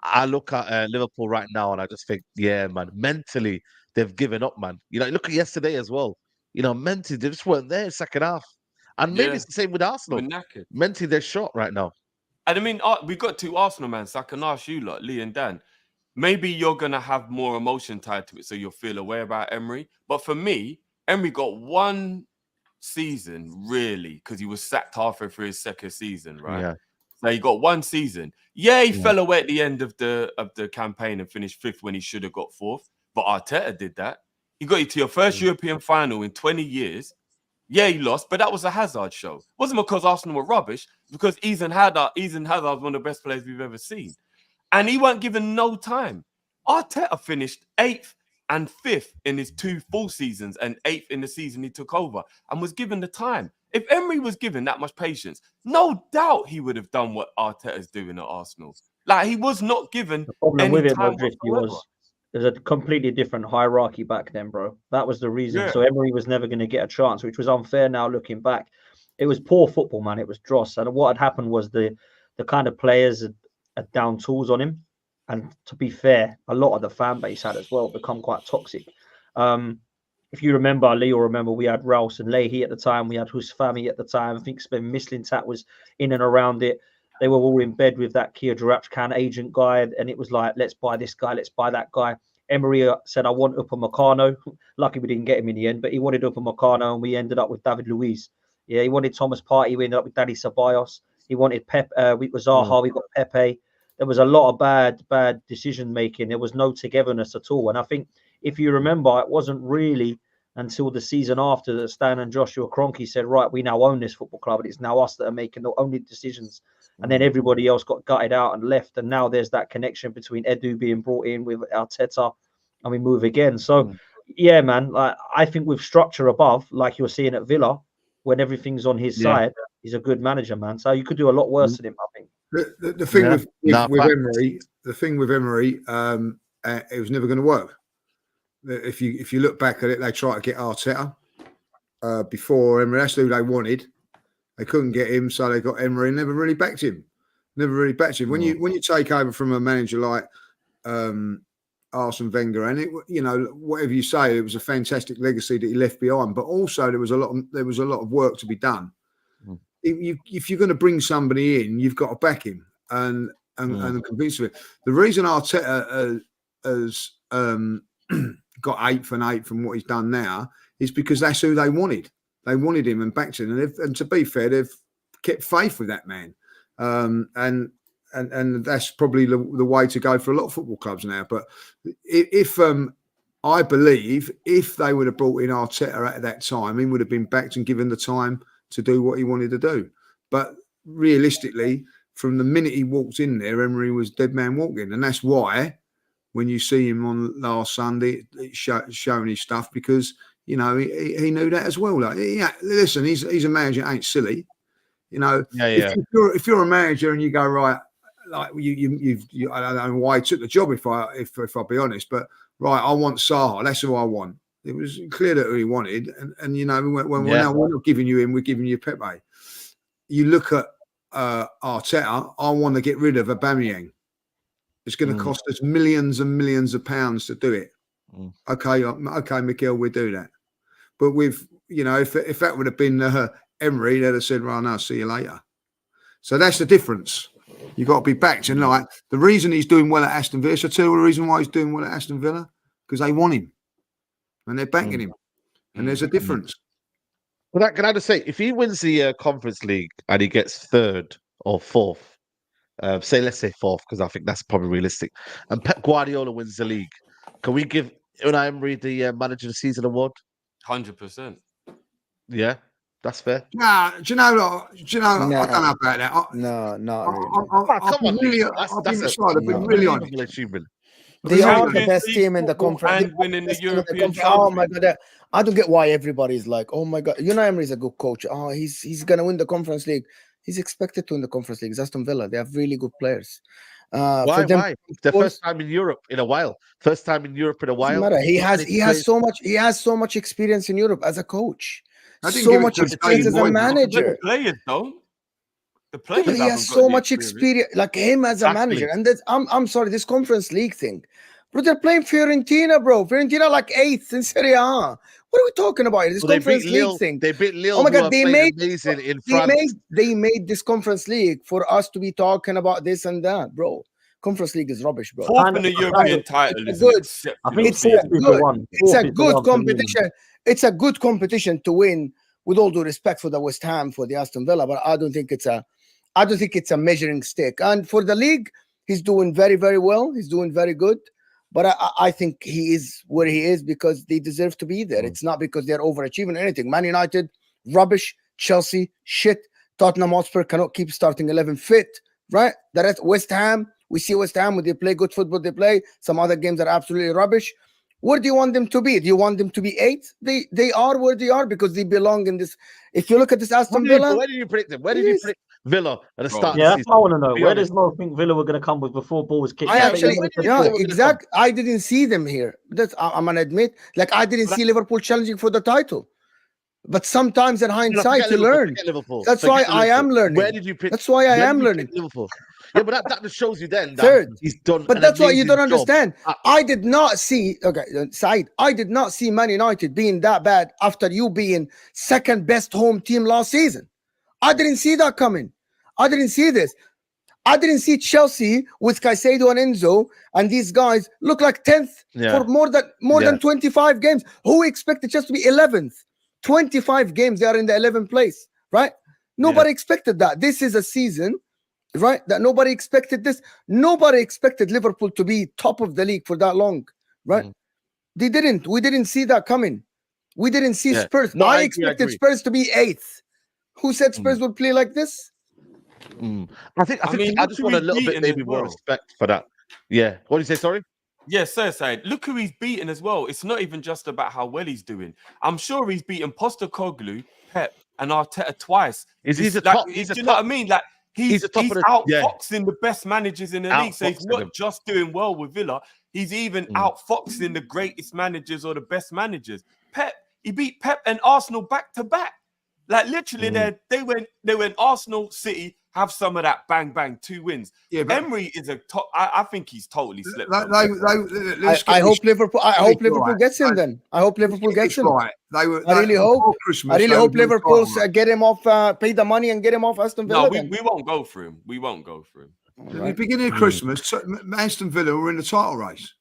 I look at Liverpool right now and I just think, yeah, man, mentally they've given up, man. You know, look at yesterday as well. You know, mentally they just weren't there in second half, and maybe Yeah, it's the same with Arsenal. we're knackered. Mentally they're short right now. And I mean, we got two Arsenal man. So I can ask you, lot, Lee and Dan. Maybe you're gonna have more emotion tied to it, so you'll feel away about Emery. But for me, Emery got one season really because he was sacked halfway through his second season, right? Yeah. So he got one season. Yeah, he Yeah. fell away at the end of the campaign and finished 5th when he should have got 4th. But Arteta did that. He got you to your first European final in 20 years. Yeah, he lost, but that was a Hazard show. It wasn't because Arsenal were rubbish, because Eden Hazard was one of the best players we've ever seen. And he weren't given no time. Arteta finished 8th and 5th in his 2 full seasons and 8th in the season he took over and was given the time. If Emery was given that much patience, no doubt he would have done what Arteta's doing at Arsenal. Like, he was not given The problem any with it, time Drifty, whatsoever. was there's a completely different hierarchy back then, bro. That was the reason. Yeah. So Emery was never going to get a chance, which was unfair now looking back. It was poor football, man. It was dross. And what had happened was the kind of players had down tools on him. And to be fair, a lot of the fan base had as well become quite toxic. If you remember, Lee will remember, we had Rouse and Leahy at the time. We had Husfami at the time. I think Sven Mislintat was in and around it. They were all in bed with that Kia Jarachkan agent guy. And it was like, let's buy this guy, let's buy that guy. Emery said, I want Upamecano. Lucky we didn't get him in the end, but he wanted Upamecano, and we ended up with David Luiz. Yeah, he wanted Thomas Partey. We ended up with Dani Ceballos. He wanted Pep. We was Zaha. We got Pepe. There was a lot of bad decision making. There was no togetherness at all. And I think if you remember, it wasn't really until the season after that Stan and Joshua Kroenke said, right, we now own this football club, and it's now us that are making the only decisions. And then everybody else got gutted out and left. And now there's that connection between Edu being brought in with Arteta, and we move again. So, yeah, man, I think with structure above, like you're seeing at Villa, when everything's on his side, he's a good manager, man. So you could do a lot worse than him, I think. The thing with Emery, it was never going to work. If you look back at it, they tried to get Arteta before Emery. That's who they wanted. They couldn't get him, so they got Emery and never really backed him. When you take over from a manager like Arsene Wenger, and whatever you say, it was a fantastic legacy that he left behind. But also there was a lot of work to be done. If you're going to bring somebody in, you've got to back him and convince him. The reason Arteta has got 8th and what he's done now is because that's who they wanted. They wanted him and backed him, and to be fair, they've kept faith with that man, and that's probably the way to go for a lot of football clubs now. But if I believe if they would have brought in Arteta at that time, he would have been backed and given the time to do what he wanted to do. But realistically, from the minute he walked in there, Emery was dead man walking, and that's why when you see him on last Sunday, it's showing his stuff, because he knew that as well. Like, listen, he's a manager, ain't silly. If you're a manager and you go, right, like you I don't know why he took the job, if I'll be honest, but right, I want Zaha. That's who I want. It was clear that who he wanted, and we're not giving you him, we're giving you Pepe. You look at Arteta. I want to get rid of Aubameyang. It's going to cost us millions and millions of pounds to do it. Okay, Miguel, we'll do that. But if that would have been Emery, they'd have said, right, now, see you later. So that's the difference. You've got to be backed. And like, the reason he's doing well at Aston Villa, so I tell you the reason why he's doing well at Aston Villa, because they want him and they're backing him. And there's a difference. Can I just say, if he wins the Conference League and he gets 3rd or 4th, let's say 4th, because I think that's probably realistic, and Pep Guardiola wins the league, can we give Unai Emery the Manager of the Season award? 100%. Yeah, that's fair. Nah, do you know? I don't know about that. No, not really. I've been really honest. Achievement. They are the best team in the conference. And winning the European Oh my god! I don't get why everybody's like, "Oh my god, Unai Emery is a good coach. Oh, he's gonna win the Conference League. He's expected to win the Conference League. It's Aston Villa. They have really good players. Why? For them, Why? The first time in Europe in a while. First time in Europe in a doesn't while. matter. He has so much experience in Europe as a coach. I didn't So give it much to experience David as a Moyes. manager. The players don't. The Yeah, players but he haven't has got so the much experience, like him as a Exactly. manager. And that's, I'm sorry, this Conference League thing, bro. They're playing Fiorentina, bro. Fiorentina like 8th in Serie A. What are we talking about? This Well, they Conference beat League Lille. thing. They beat Lille. Oh my who God, are they playing made amazing in France. they made this Conference League for us to be talking about this and that, bro. Conference League is rubbish, bro. Fourth in the European title it's is a an good- exceptional I think It's fourth a is the good, one. it's Fourth a is the good one for me. competition. It's a good competition to win. With all due respect for the West Ham, for the Aston Villa, but I don't think it's a measuring stick. And for the league, he's doing very, very well. He's doing very good. But I think he is where he is because they deserve to be there. It's not because they're overachieving or anything. Man United, rubbish. Chelsea, shit. Tottenham Hotspur cannot keep starting 11 fit, right? The rest, West Ham, we see West Ham when they play good football, they play. Some other games are absolutely rubbish. Where do you want them to be? Do you want them to be 8th? They are where they are because they belong in this. If you look at this Aston Villa, Where did you predict them? Where did you predict Villa at the start of Yeah, the that's season? what I want to know. Be Where honest. does Mo think Villa were going to come with before ball was kicked? I out? actually, where did you yeah, think they were gonna exact. I didn't see them here. That's I'm gonna admit. Like I didn't see Liverpool challenging for the title. But sometimes in hindsight, you learn. That's why I am learning. Where did you pick? That's why I am learning. Liverpool. Yeah, but that just shows you then that Third. he's done. But an that's why you amazing don't job. understand. I did not see, Said, I did not see Man United being that bad after you being second best home team last season. I didn't see that coming. I didn't see this. I didn't see Chelsea with Caicedo and Enzo and these guys look like 10th for more than 25 games. Who expected Chelsea to be 11th? 25 games, they are in the 11th place, right? Nobody expected that. This is a season, right, that nobody expected this. Nobody expected Liverpool to be top of the league for that long, right? They didn't. We didn't see that coming. We didn't see Spurs. No, I I expected agree. Spurs to be 8th. Who said Spurs would play like this? I think I just want a little bit maybe more respect for that. Yeah. What do you say? Sorry. Yes, sir, Said. Look who he's beaten as well. It's not even just about how well he's doing. I'm sure he's beaten Postecoglou, Pep, and Arteta twice. He's a like, top. do you know what I mean? Like he's outfoxing the best managers in the league. So he's not just doing well with Villa. He's even outfoxing the greatest managers or the best managers. Pep, he beat Pep and Arsenal back to back. Like literally, they went Arsenal, City. Have some of that bang bang 2 wins. Yeah, Emery is a top. I think he's totally slipped. I hope Liverpool. I hope Liverpool gets him. Then I hope Liverpool gets him. Right. I really hope Liverpool get him off. Pay the money and get him off Aston Villa. No, we won't go for him. We won't go for him. At the beginning of Christmas, Aston Villa were in the title race.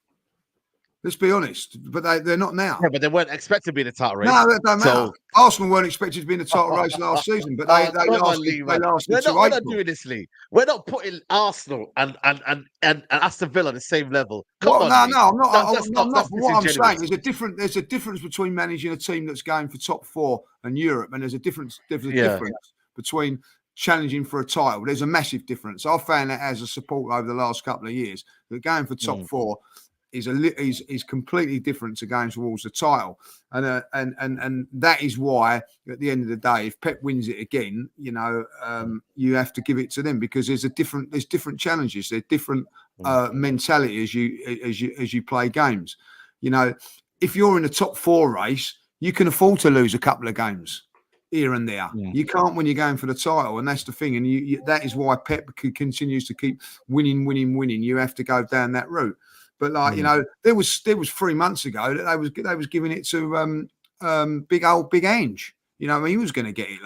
Let's be honest, but they're not now. Yeah, but they weren't expected to be in the title race. No, that don't matter. Arsenal weren't expected to be in the title race last season, but they lasted we're not doing this, Lee. We're not putting Arsenal and Aston Villa on the same level. I'm not. What I'm saying is there's a difference between managing a team that's going for top 4 in Europe, and there's a difference between challenging for a title. There's a massive difference. I found that as a support over the last couple of years, that going for top 4 is completely different to going towards the title, and that is why at the end of the day, if Pep wins it again, you have to give it to them because there's different challenges, there's different mentality as you play games. If you're in the top 4 race, you can afford to lose a couple of games here and there. You can't when you're going for the title, and that's the thing. And that is why Pep continues to keep winning. You have to go down that route. But there was 3 months ago that they was giving it to Big Ange. He was going to get it.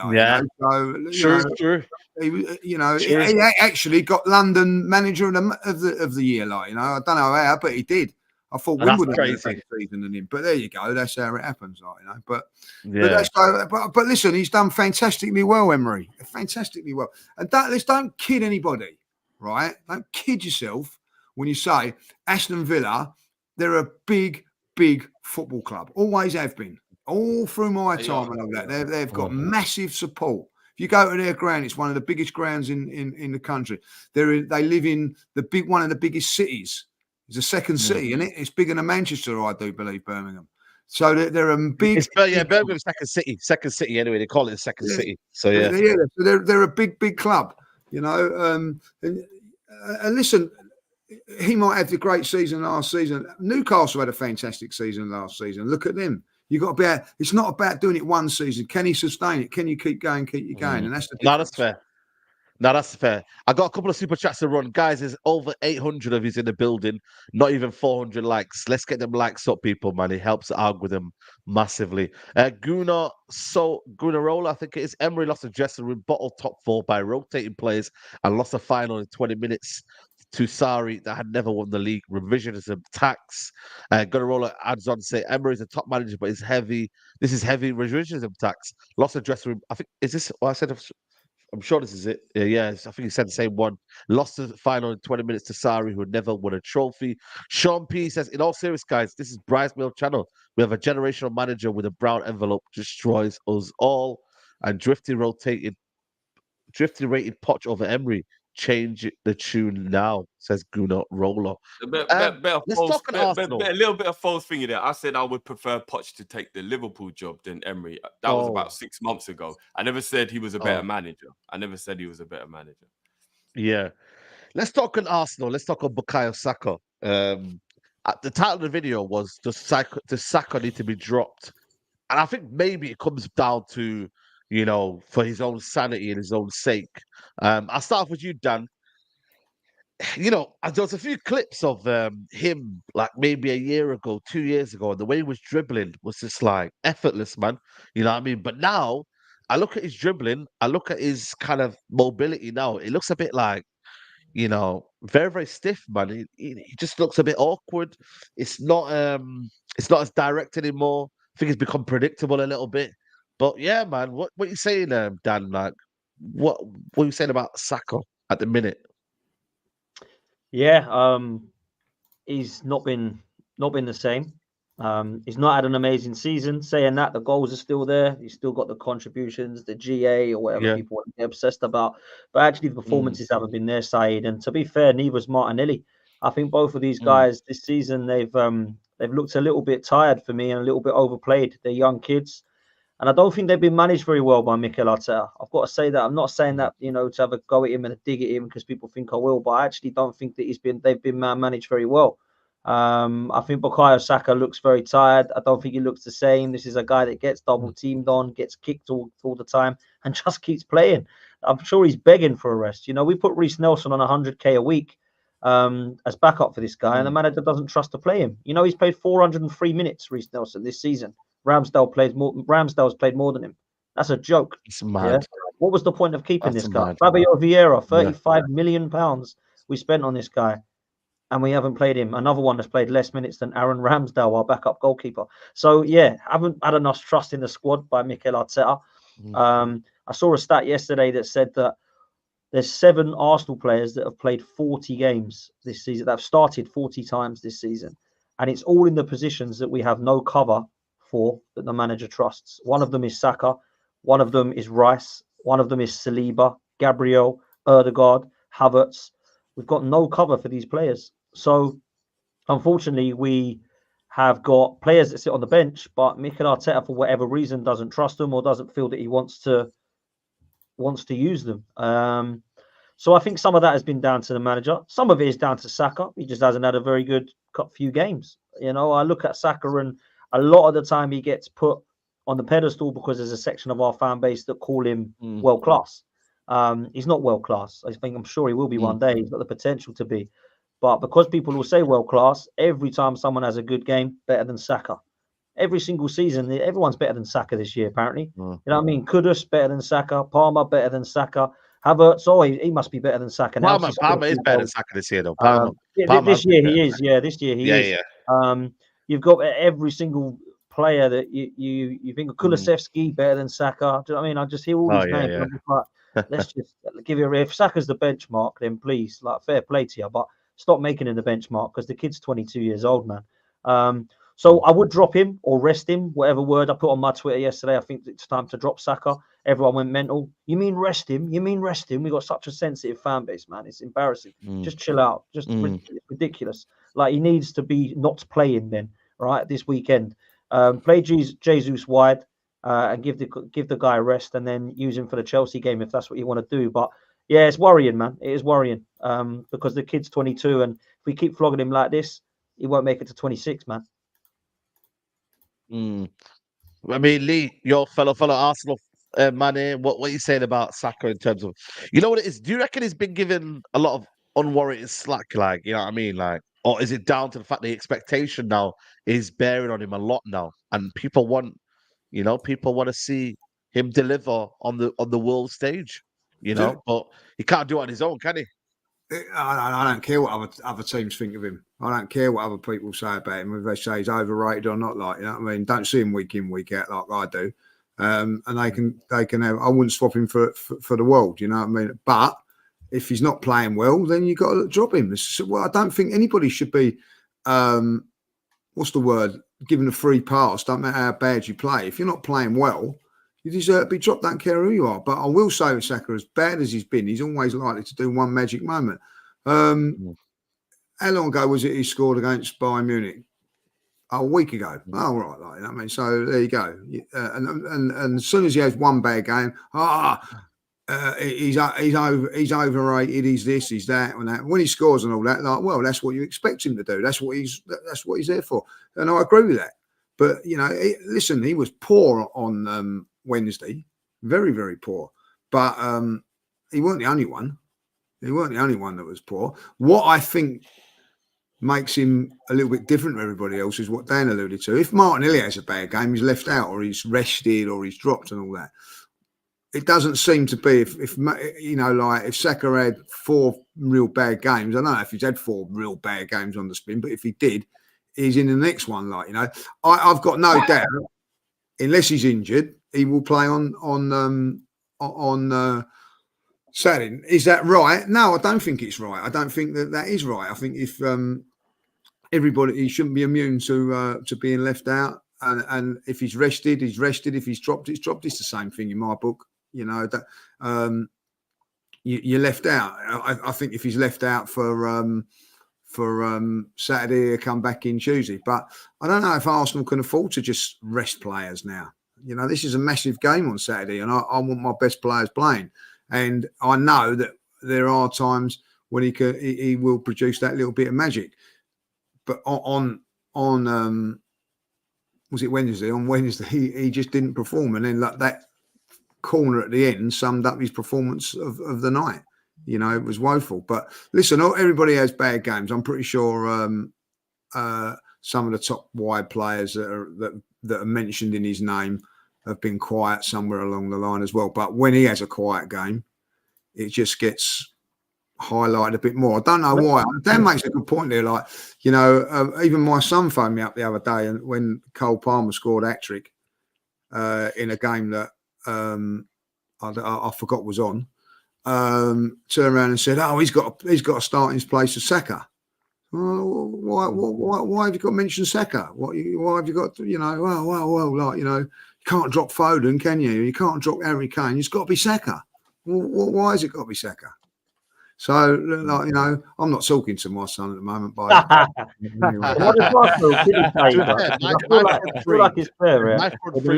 True. He actually got London Manager of the Year. I don't know how, but he did. I thought Wimbledon was a better season than him, but there you go. That's how it happens, But listen, he's done fantastically well, Emery. Fantastically well. And let's don't kid anybody, right? Don't kid yourself when you say Aston Villa, they're a big football club. Always have been. All through my time and all that. They've got massive support. If you go to their ground, it's one of the biggest grounds in the country. They live in one of the biggest cities. It's a second city, and it's bigger than Manchester, I do believe, Birmingham. So they're a big. Birmingham's second city anyway. They call it the second city. So they're a big club, And listen, he might have the great season last season. Newcastle had a fantastic season last season. Look at them. You got to be. It's not about doing it one season. Can he sustain it? Can you keep going? Keep you going? And that's the difference. No, that's fair. No, that's fair. I got a couple of super chats to run. Guys, there's over 800 of you in the building, not even 400 likes. Let's get them likes up, people, man. It helps the algorithm massively. Gunarola, I think it is. Emery lost the dressing room, bottled top four by rotating players and lost the final in 20 minutes to Sarri that had never won the league. Revisionism tax. Gunarola adds on to say Emery is a top manager, but it's heavy. This is heavy revisionism tax. Lost the dressing room. I think, is this what I said? I'm sure this is it. Yeah, I think he said the same one. Lost the final in 20 minutes to Sarri, who had never won a trophy. Sean P says, in all serious, guys, this is Bryce Mill channel. We have a generational manager with a brown envelope, destroys us all. And drifty rated Poch over Emery. Change the tune now, says Gunnar Roller. Let's talk on Arsenal. A little bit of false thingy there. I said I would prefer Poch to take the Liverpool job than Emery. That was about 6 months ago. I never said he was a better manager. Yeah. Let's talk on Arsenal. Let's talk on Bukayo Saka. The title of the video was does Saka need to be dropped? And I think maybe it comes down to, for his own sanity and his own sake. I'll start off with you, Dan. There was a few clips of him, like maybe a year ago, 2 years ago, and the way he was dribbling was just like effortless, man. You know what I mean? But now, I look at his dribbling, I look at his kind of mobility now. It looks a bit like, very, very stiff, man. He just looks a bit awkward. It's not as direct anymore. I think it's become predictable a little bit. But yeah, man, what you saying, Dan? Like, what are you saying about Saka at the minute? Yeah, he's not been the same. He's not had an amazing season. Saying that, the goals are still there. He's still got the contributions, the GA or whatever people want to get obsessed about. But actually, the performances haven't been their side. And to be fair, neither's Martinelli. I think both of these guys this season they've looked a little bit tired for me and a little bit overplayed. They're young kids. And I don't think they've been managed very well by Mikel Arteta. I've got to say that. I'm not saying that, to have a go at him and a dig at him because people think I will, but I actually don't think that they've been managed very well. I think Bukayo Saka looks very tired. I don't think he looks the same. This is a guy that gets double teamed on, gets kicked all the time, and just keeps playing. I'm sure he's begging for a rest. We put Reece Nelson on 100k a week as backup for this guy, and the manager doesn't trust to play him. He's played 403 minutes, Reece Nelson, this season. Ramsdale's played more than him. That's a joke. It's mad. Yeah? What was the point of keeping this guy? Fabio Vieira, £35 million we spent on this guy, and we haven't played him. Another one that's played less minutes than Aaron Ramsdale, our backup goalkeeper. So yeah, haven't had enough trust in the squad by Mikel Arteta. I saw a stat yesterday that said that there's 7 Arsenal players that have played 40 games this season, that have started 40 times this season, and it's all in the positions that we have no cover for, that the manager trusts. One of them is Saka, one of them is Rice, one of them is Saliba, Gabriel, Ødegaard, Havertz. We've got no cover for these players. So unfortunately, we have got players that sit on the bench, but Mikel Arteta, for whatever reason, doesn't trust them or doesn't feel that he wants to use them. So I think some of that has been down to the manager. Some of it is down to Saka. He just hasn't had a very good few games. I look at Saka and a lot of the time he gets put on the pedestal because there's a section of our fan base that call him world class. He's not world class. I'm sure he will be one day. He's got the potential to be. But because people will say world class, every time someone has a good game, better than Saka. Every single season, everyone's better than Saka this year, apparently. You know what I mean? Kudus better than Saka. Palmer better than Saka. Havertz, he must be better than Saka now. Palmer is better than Saka this year, though. This year he is. Yeah, this year he is. Yeah. You've got every single player that you think of. Kulusevski better than Saka. Do you know what I mean? I just hear all these names. Yeah. I'm just like, let's just give you if Saka's the benchmark, then please, fair play to you. But stop making him the benchmark because the kid's 22 years old, man. So I would drop him or rest him, whatever word I put on my Twitter yesterday. I think it's time to drop Saka. Everyone went mental. You mean rest him? We got such a sensitive fan base, man. It's embarrassing. Just chill out. Just ridiculous. Like, he needs to be not playing then, right, this weekend. Play Jesus wide and give the guy a rest, and then use him for the Chelsea game if that's what you want to do. But yeah, it's worrying, man. It is worrying because the kid's 22 and we keep flogging him like this, he won't make it to 26, man. I mean, Lee, your fellow Arsenal man here, what are you saying about Saka in terms of, you know what it is? Do you reckon he's been given a lot of unwarranted slack, like, you know what I mean? Like, or is it down to the fact the expectation now is bearing on him a lot now, and people want to see him deliver on the world stage, but he can't do it on his own, can he? I don't care what other teams think of him. I don't care what other people say about him, whether they say he's overrated or not. Like, you know what I mean? Don't see him week in, week out like I do. And they can have. I wouldn't swap him for the world. You know what I mean? But if he's not playing well, then you got to drop him. Well, I don't think anybody should be. What's the word? Given a free pass. Don't matter how bad you play. If you're not playing well, you deserve to be dropped. Don't care who you are. But I will say with Saka, as bad as he's been, he's always likely to do one magic moment. How long ago was it he scored against Bayern Munich? A week ago. Oh, right. Like, I mean, so there you go. And as soon as he has one bad game, he's overrated. He's this, he's that, and that. When he scores and all that, like, well, that's what you expect him to do. That's what he's there for. And I agree with that. But listen, he was poor on Wednesday, very, very poor. But he weren't the only one. He weren't the only one that was poor. What I think makes him a little bit different to everybody else is what Dan alluded to. If Martinelli has a bad game, he's left out, or he's rested, or he's dropped, and all that. It doesn't seem to be if Saka had 4 real bad games. I don't know if he's had 4 real bad games on the spin, but if he did, he's in the next one. Like, I've got no doubt, unless he's injured, he will play on Saturday. Is that right? No, I don't think it's right. I don't think that is right. I think if he shouldn't be immune to being left out. And if he's rested, he's rested. If he's dropped, it's dropped. It's the same thing in my book. You're left out. I think if he's left out for Saturday, he'll come back in Tuesday. But I don't know if Arsenal can afford to just rest players now. This is a massive game on Saturday, and I want my best players playing. And I know that there are times when he will produce that little bit of magic. But on was it Wednesday? On Wednesday, he just didn't perform, and then that corner at the end summed up his performance of the night. It was woeful. But listen, everybody has bad games. I'm pretty sure some of the top wide players that are mentioned in his name have been quiet somewhere along the line as well. But when he has a quiet game, it just gets highlighted a bit more. I don't know why. Dan makes a good point there. Like, even my son phoned me up the other day, and when Cole Palmer scored hat-trick in a game that I forgot was on, turned around and said, "Oh, he's got to start in his place of Saka." Why have you got to mention Saka? Why have you got to, you can't drop Foden, can you? You can't drop Harry Kane. It's got to be Saka. Why has it got to be Saka? So, I'm not talking to my son at the moment. My front three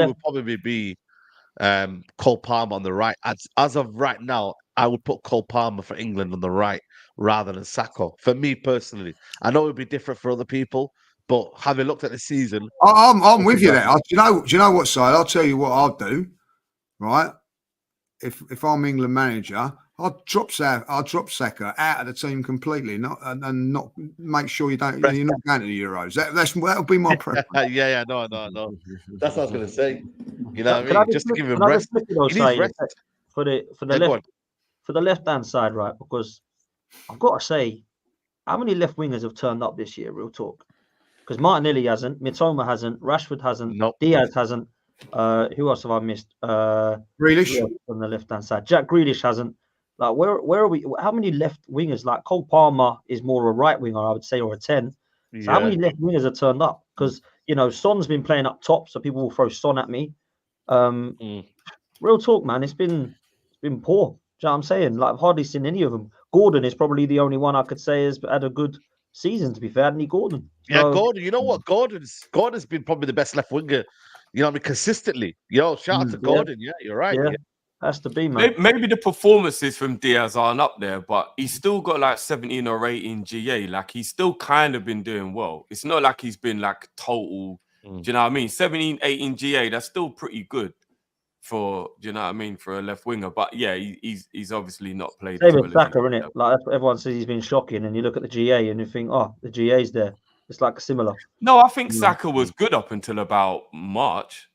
would probably be Cole Palmer on the right. As of right now, I would put Cole Palmer for England on the right rather than Saka. For me personally, I know it would be different for other people, but having looked at the season, I'm with you there. Do you know what side? I'll tell you what I'll do. Right, if I'm England manager, I'll drop Saka out of the team completely, not make sure you're not going to the Euros. That'll be my preference. Yeah, no. That's what I was going to say. You know what I mean? Just to give him rest. For the left hand side, right? Because I've got to say, how many left wingers have turned up this year? Real talk. Because Martinelli hasn't, Mitoma hasn't, Rashford hasn't, Diaz hasn't. Who else have I missed? Grealish on the left hand side. Jack Grealish hasn't. Like, where are we? How many left wingers? Like, Cole Palmer is more a right winger, I would say, or a 10. So how many left wingers have turned up? Because Son's been playing up top, so people will throw Son at me. Real talk, man. It's been poor. Do you know what I'm saying? Like, I've hardly seen any of them. Gordon is probably the only one I could say has had a good season, to be fair. Hadn't he, Gordon? Yeah, Gordon. You know what? Gordon's been probably the best left winger, consistently. Shout out to Gordon. Yeah, you're right. Yeah. Has to be, man. Maybe the performances from Diaz aren't up there, but he's still got like 17 or 18 GA. Like he's still kind of been doing well. It's not like he's been like total. Do you know what I mean? 17, 18 GA. That's still pretty good for. Do you know what I mean? For a left winger, but yeah, he's obviously not played. Same with Saka, isn't it? Like that's what everyone says he's been shocking, and you look at the GA and you think, oh, the GA's there. It's like similar. No, I think Saka was good up until about March.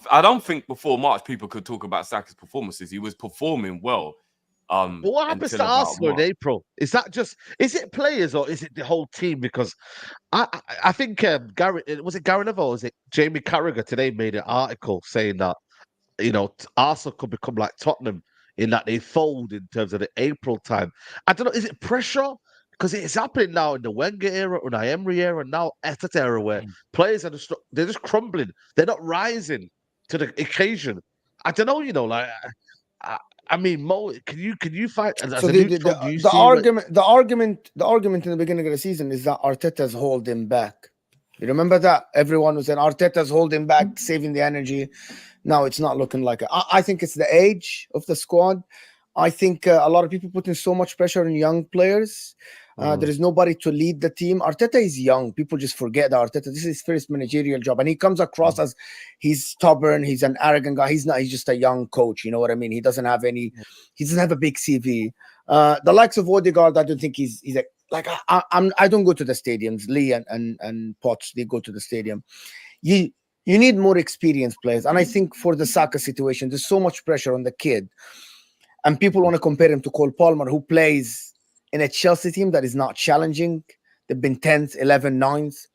I don't think before March people could talk about Saka's performances. He was performing well. But what happens to Arsenal in April? Is it players or is it the whole team? Because I think Gary Neville or was it Jamie Carragher today made an article saying that Arsenal could become like Tottenham in that they fold in terms of the April time. I don't know. Is it pressure? Because it's happening now in the Wenger era, Unai Emery era, and now Arteta era, where players are they're just crumbling. They're not rising to the occasion. I don't know, I mean, Mo, can you find? So the argument in the beginning of the season is that Arteta's holding back. You remember that everyone was saying Arteta's holding back, saving the energy. Now it's not looking like it. I think it's the age of the squad. I think a lot of people putting so much pressure on young players. There is nobody to lead the team. Arteta is young. People just forget that Arteta, this is his first managerial job. And he comes across as he's stubborn. He's an arrogant guy. He's not. He's just a young coach. You know what I mean? He doesn't have a big CV. The likes of Odegaard, I don't think he's I don't go to the stadiums. Lee and Potts, they go to the stadium. You need more experienced players. And I think for the Saka situation, there's so much pressure on the kid. And people want to compare him to Cole Palmer, who plays in a Chelsea team that is not challenging. They've been 10th, 11th, 9th.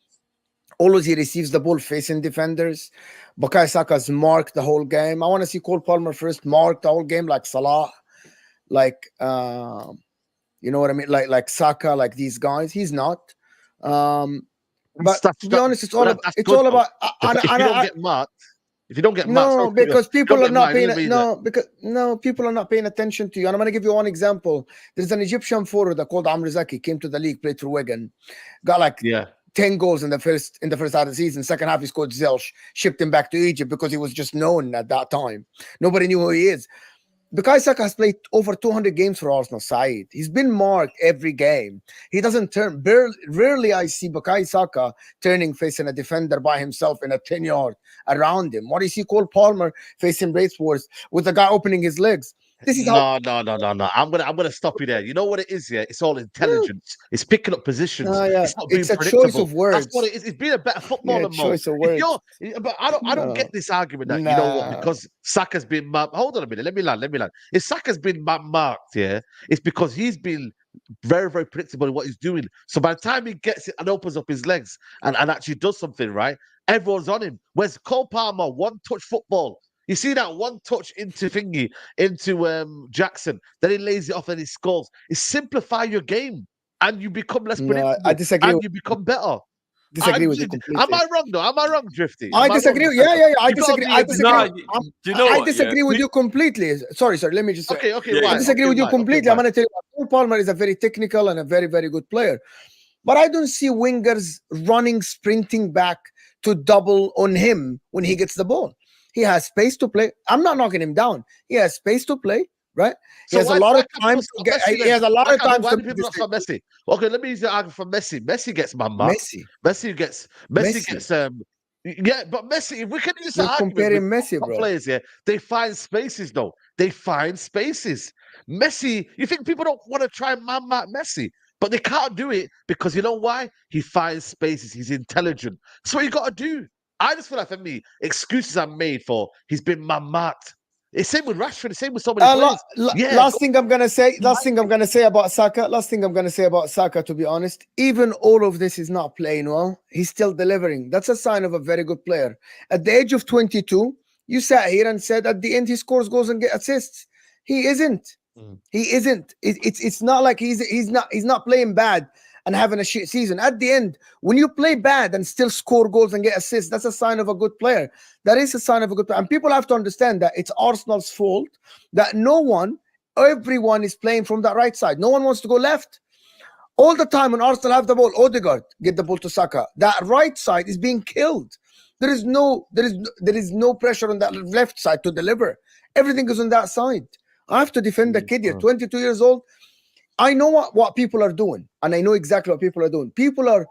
Always he receives the ball facing defenders. Bukayo Saka's marked the whole game. I want to see Cole Palmer first mark the whole game like Salah, like you know what I mean? Like Saka, like these guys. He's not. But to be honest, it's all about. If you don't get marked. If you don't get marked, because people are not paying. People are not paying attention to you. And I'm going to give you one example. There's an Egyptian forward called Amr Zaki, came to the league, played for Wigan, got like 10 goals in the first half of the season. Second half, he scored zilch, shipped him back to Egypt because he was just known at that time. Nobody knew who he is. Bukayo Saka has played over 200 games for Arsenal side. He's been marked every game. He doesn't turn. Rarely I see Bukayo Saka turning facing a defender by himself in a 10-yard around him. What do you see Cole Palmer facing Braithwaite with the guy opening his legs? This is no. I'm gonna stop you there. You know what it is, yeah? It's all intelligence. It's picking up positions. It's not being predictable. Choice of words. That's what it is. It's being a better footballer. Choice of words. But I don't get this argument that you know what, because Saka's been marked. Hold on a minute. Let me land. If Saka's been marked, it's because he's been very, very predictable in what he's doing. So by the time he gets it and opens up his legs and actually does something right, everyone's on him. Where's Cole Palmer? One-touch football. You see that one touch into Jackson, then he lays it off and he scores. It simplify your game and you become less predictable. I disagree. And you become better. Disagree with you completely. Am I wrong though? Am I wrong, Drifty? I disagree. I disagree. I disagree. I disagree with you completely. Sorry. Let me just say. Okay. I disagree with you completely. I'm going to tell you, Cole Palmer is a very technical and a very, very good player. But I don't see wingers running, sprinting back to double on him when he gets the ball. He has space to play. I'm not knocking him down. He has space to play, right? He has a lot of time to get. He has a lot of time to. People not for Messi. Okay, let me use the argument for Messi. Messi gets man-marked. Messi gets. Yeah, but Messi. If we can use the argument comparing Messi, bro. Players here, they find spaces though. They find spaces. Messi. You think people don't want to try and man-mark Messi? But they can't do it because you know why? He finds spaces. He's intelligent. That's what you got to do. I just feel like for me, excuses are made for he's been man-marked. It's same with Rashford. Same with so many players. Last thing I'm gonna say about Saka. To be honest, even all of this is not playing well. He's still delivering. That's a sign of a very good player. At the age of 22, you sat here and said at the end he scores goals and get assists. He isn't. He isn't. It's not like he's not playing bad and having a shit season. At the end, when you play bad and still score goals and get assists, that's a sign of a good player. That is a sign of a good player. And people have to understand that it's Arsenal's fault that everyone is playing from that right side. No one wants to go left. All the time when Arsenal have the ball, Odegaard get the ball to Saka. That right side is being killed. There is no pressure on that left side to deliver. Everything is on that side. I have to defend the kid here, 22 years old. I know what people are doing, and I know exactly what people are doing. People are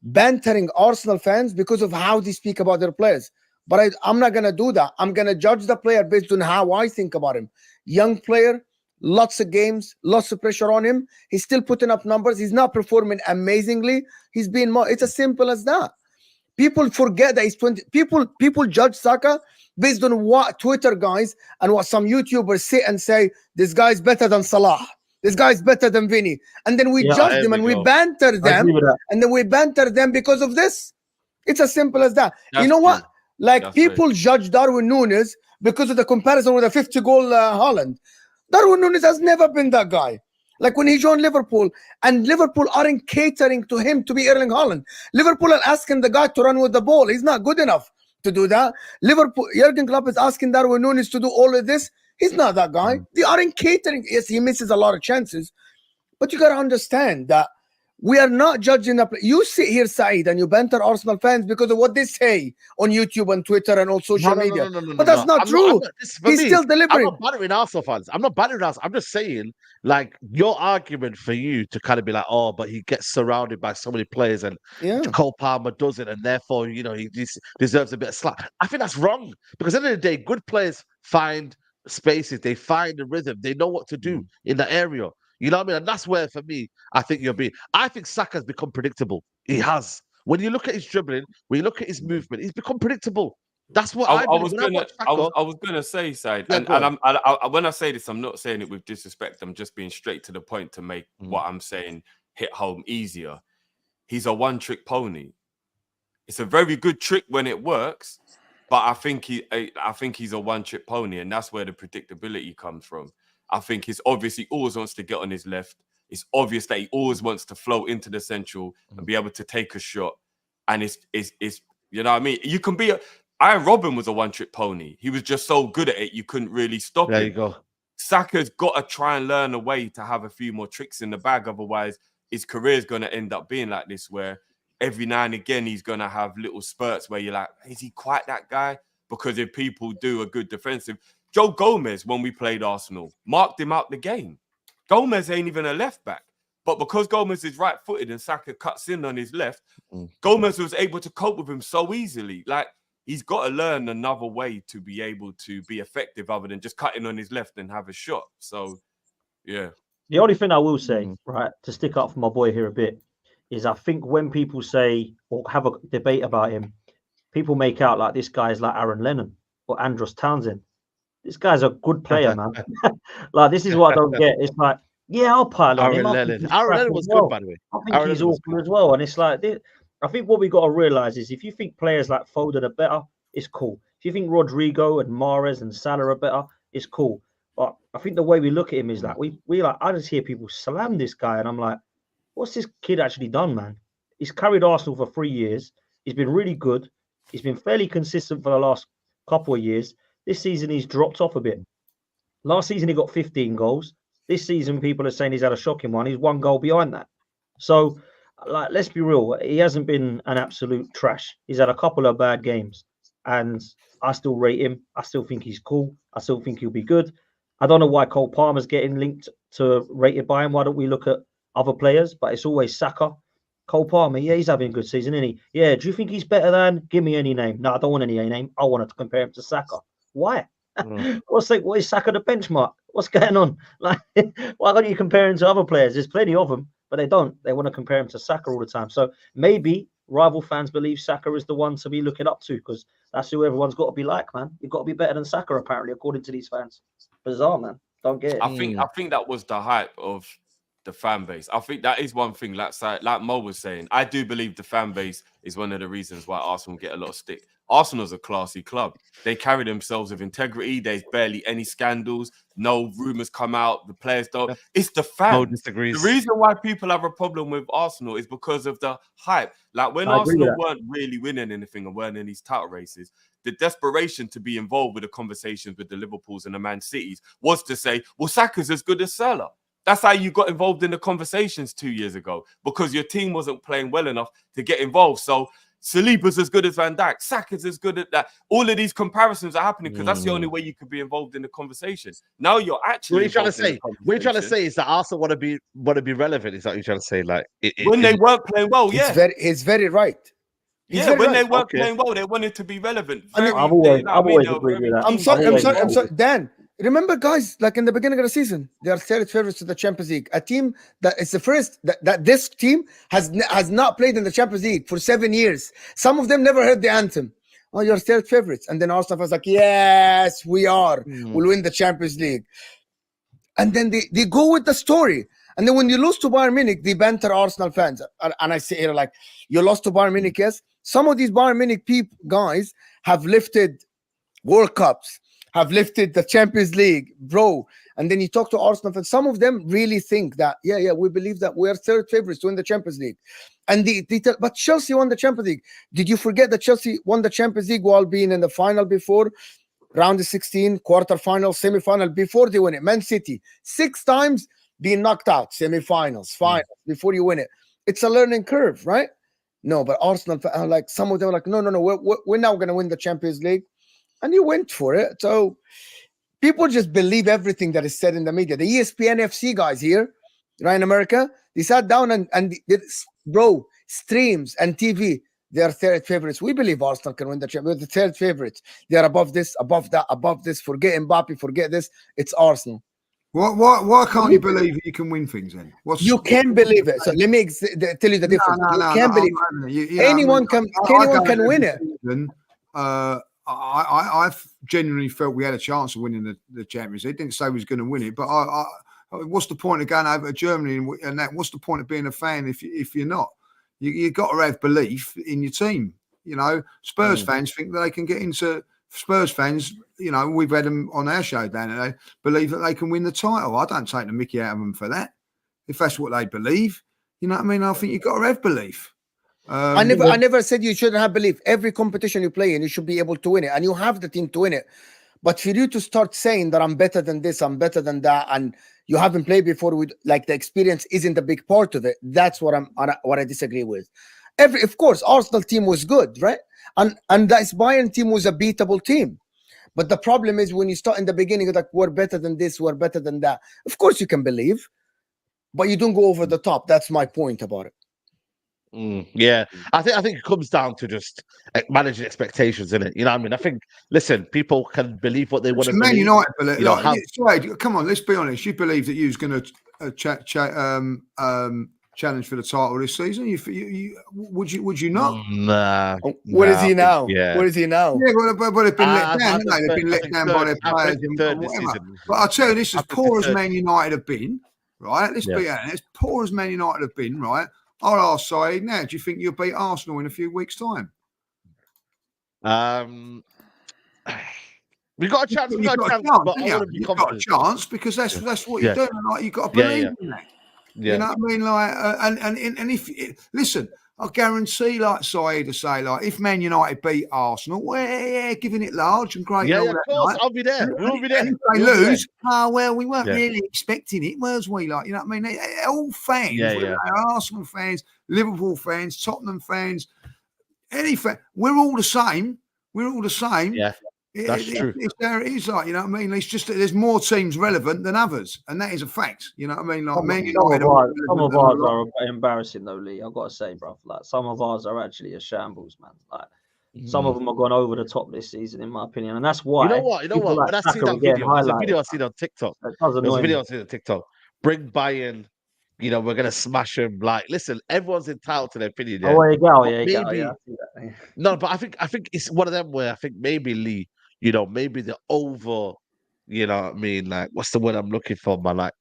bantering Arsenal fans because of how they speak about their players. But I'm not going to do that. I'm going to judge the player based on how I think about him. Young player, lots of games, lots of pressure on him. He's still putting up numbers. He's not performing amazingly. He's being more. It's as simple as that. People forget that he's 20. People judge Saka based on what Twitter guys and what some YouTubers sit and say, this guy's better than Salah. This guy's better than Vinny. And then we judge them and we banter them. And then we banter them because of this. It's as simple as that. That's you know what? Like people judge Darwin Núñez because of the comparison with a 50-goal Haaland. Darwin Núñez has never been that guy. Like when he joined Liverpool, and Liverpool aren't catering to him to be Erling Haaland. Liverpool are asking the guy to run with the ball. He's not good enough to do that. Jurgen Klopp is asking Darwin Núñez to do all of this. He's not that guy. They aren't catering. Yes, he misses a lot of chances. But you got to understand that we are not judging the play. You sit here, Saeed, and you banter Arsenal fans because of what they say on YouTube and Twitter and all social media. But that's not true. He's still delivering. I'm not bantering Arsenal fans. I'm not bantering Arsenal. I'm just saying, like, your argument for you to kind of be like, oh, but he gets surrounded by so many players and Cole Palmer doesn't, and therefore, you know, he deserves a bit of slack. I think that's wrong because at the end of the day, good players find spaces. They find the rhythm. They know what to do in that area. You know what I mean? And that's where, for me, I think I think Saka's become predictable. He has. When you look at his dribbling, when you look at his movement, he's become predictable. That's what I was gonna say, Said. Yeah, and when I say this, I'm not saying it with disrespect. I'm just being straight to the point to make what I'm saying hit home easier. He's a one-trick pony. It's a very good trick when it works, but I think he's a one-trick pony, and that's where the predictability comes from. I think he's obviously always wants to get on his left. It's obvious that he always wants to flow into the central and be able to take a shot. And it's you know what I mean? You can be Iron Robin was a one-trick pony. He was just so good at it, you couldn't really stop him. There you go. Saka's got to try and learn a way to have a few more tricks in the bag. Otherwise, his career is going to end up being like this, where every now and again he's going to have little spurts where you're like, is he quite that guy? Because if people do a good defensive... Joe Gomez, when we played Arsenal, marked him out the game. Gomez ain't even a left back. But because Gomez is right-footed and Saka cuts in on his left, Gomez was able to cope with him so easily. Like, he's got to learn another way to be able to be effective other than just cutting on his left and have a shot. So, yeah. The only thing I will say, right, to stick up for my boy here a bit, is I think when people say or have a debate about him, people make out like this guy is like Aaron Lennon or Andros Townsend. This guy's a good player, man. Like, this is what I don't get. It's like, yeah, I'll pile on him. Aaron Lennon was good, by the way. I think he's awful as well. And it's like, I think what we got to realize is if you think players like Foden are better, it's cool. If you think Rodrigo and Mahrez and Salah are better, it's cool. But I think the way we look at him is like, I just hear people slam this guy, and I'm like, what's this kid actually done, man? He's carried Arsenal for 3 years. He's been really good. He's been fairly consistent for the last couple of years. This season, he's dropped off a bit. Last season, he got 15 goals. This season, people are saying he's had a shocking one. He's 1 goal behind that. So, like, let's be real. He hasn't been an absolute trash. He's had a couple of bad games. And I still rate him. I still think he's cool. I still think he'll be good. I don't know why Cole Palmer's getting linked to rated by him. Why don't we look at other players? But it's always Saka. Cole Palmer, yeah, he's having a good season, isn't he? Yeah, do you think he's better than? Give me any name. No, I don't want any name. I wanted to compare him to Saka. Why? What is Saka the benchmark? What's going on? Like, why don't you compare him to other players? There's plenty of them, but they don't. They want to compare him to Saka all the time. So maybe rival fans believe Saka is the one to be looking up to because that's who everyone's got to be like, man. You've got to be better than Saka, apparently, according to these fans. Bizarre, man. Don't get it. I think that was the hype of the fan base. I think that is one thing. Like Mo was saying, I do believe the fan base is one of the reasons why Arsenal get a lot of stick. Arsenal's a classy club. They carry themselves with integrity. There's barely any scandals. No rumors come out. The players don't. It's the fans. Mo disagrees. The reason why people have a problem with Arsenal is because of the hype. Like when Arsenal weren't really winning anything and weren't in these title races, the desperation to be involved with the conversations with the Liverpools and the Man Cities was to say, well, Saka's as good as Salah. That's how you got involved in the conversations 2 years ago because your team wasn't playing well enough to get involved. So Saliba's as good as Van Dijk. Saka's as good at that. All of these comparisons are happening because that's the only way you could be involved in the conversation. Now you're actually. What are you trying to say? What you're trying to say is that Arsenal want to be relevant. Is that what you're trying to say? Like when they weren't playing well, yeah, he's very right. They weren't playing well, they wanted to be relevant. I've always agreed with that. I'm sorry. Dan, remember, guys, like in the beginning of the season, they are third favorites to the Champions League. A team that is the first that this team has not played in the Champions League for 7 years. Some of them never heard the anthem. Oh, you're third favorites, and then Arsenal was like, yes, we are. We'll win the Champions League. And then they go with the story. And then when you lose to Bayern Munich, they banter Arsenal fans. And I say here, like, you lost to Bayern Munich, yes? Some of these Bayern Munich guys have lifted World Cups, have lifted the Champions League, bro. And then you talk to Arsenal fans. Some of them really think that, we believe that we are third favorites to win the Champions League. And they tell, but Chelsea won the Champions League. Did you forget that Chelsea won the Champions League while being in the final before? Round of 16, quarterfinal, semi-final, before they win it. Man City, 6 times being knocked out, semi-finals, finals, before you win it. It's a learning curve, right? No, but Arsenal, like some of them are like, no, we're now going to win the Champions League. And you went for it. So people just believe everything that is said in the media. The ESPN FC guys here, right in America, they sat down and bro, streams and TV, they are third favorites. We believe Arsenal can win the Champions League. We're the third favorites. They are above this, above that, above this. Forget Mbappe, forget this. It's Arsenal. Why can't you believe that you can win things then? You can believe it. So let me tell you the difference. You can believe anyone can win it. I genuinely felt we had a chance of winning the Champions League. Didn't say we was going to win it, but what's the point of going over to Germany and that? What's the point of being a fan if you're not? You got to have belief in your team. You know, Spurs fans think that they can get into. Spurs fans, you know, we've had them on our show down and they believe that they can win the title. I don't take the mickey out of them for that. If that's what they believe, you know what I mean? I think you've got to have belief. I never said you shouldn't have belief. Every competition you play in, you should be able to win it, and you have the team to win it. But for you to start saying that I'm better than this, I'm better than that, and you haven't played before, with like the experience isn't a big part of it. That's what I disagree with. Of course, Arsenal team was good, right? And that Bayern team was a beatable team. But the problem is when you start in the beginning, like, we're better than this, we're better than that. Of course you can believe, but you don't go over the top. That's my point about it. Yeah, I think it comes down to just managing expectations, isn't it? You know what I mean? I think, listen, people can believe what they want to believe. Man United believe. Come on, let's be honest. You believe that you was going to challenge for the title this season? Would you not? Nah. Where is he now? Yeah. Where is he now? Yeah, well, they've been let down, haven't they? They've been let down by their players and whatever. But I'll tell you this: as poor as Man United have been, right? Let's be honest. As poor as Man United have been, right? I'll ask Saeed now. Do you think you'll beat Arsenal in a few weeks' time? We got a chance. We got a chance. But I want to be confident. You've got a chance because that's what you're doing. Like, you've got to believe in that. Yeah. You know what I mean? Like, and if listen, I guarantee, like Saeed to say, like, if Man United beat Arsenal, well, giving it large and great. Yeah, of course, I'll be there. We'll be there. And if they lose, well, we weren't really expecting it, was we? Like, you know what I mean? All fans, Arsenal fans, Liverpool fans, Tottenham fans, any fan, we're all the same. We're all the same. Yeah. That's true. It's there it is, like, you know what I mean? It's just that there's more teams relevant than others, and that is a fact. You know what I mean? Like, some of ours are embarrassing, though, Lee. I've got to say, bro. Like, some of ours are actually a shambles, man. Like, some of them have gone over the top this season, in my opinion, and that's why. You know what? When I see that video, there's a video I seen on TikTok. There's a video I seen on TikTok. Bring Bayern. You know, we're gonna smash them. Like, listen, everyone's entitled to their opinion. Yeah? Oh, there you go. Yeah, no, but I think it's one of them where I think maybe Lee. You know, maybe the over, you know what I mean? Like, what's the word I'm looking for, man? Like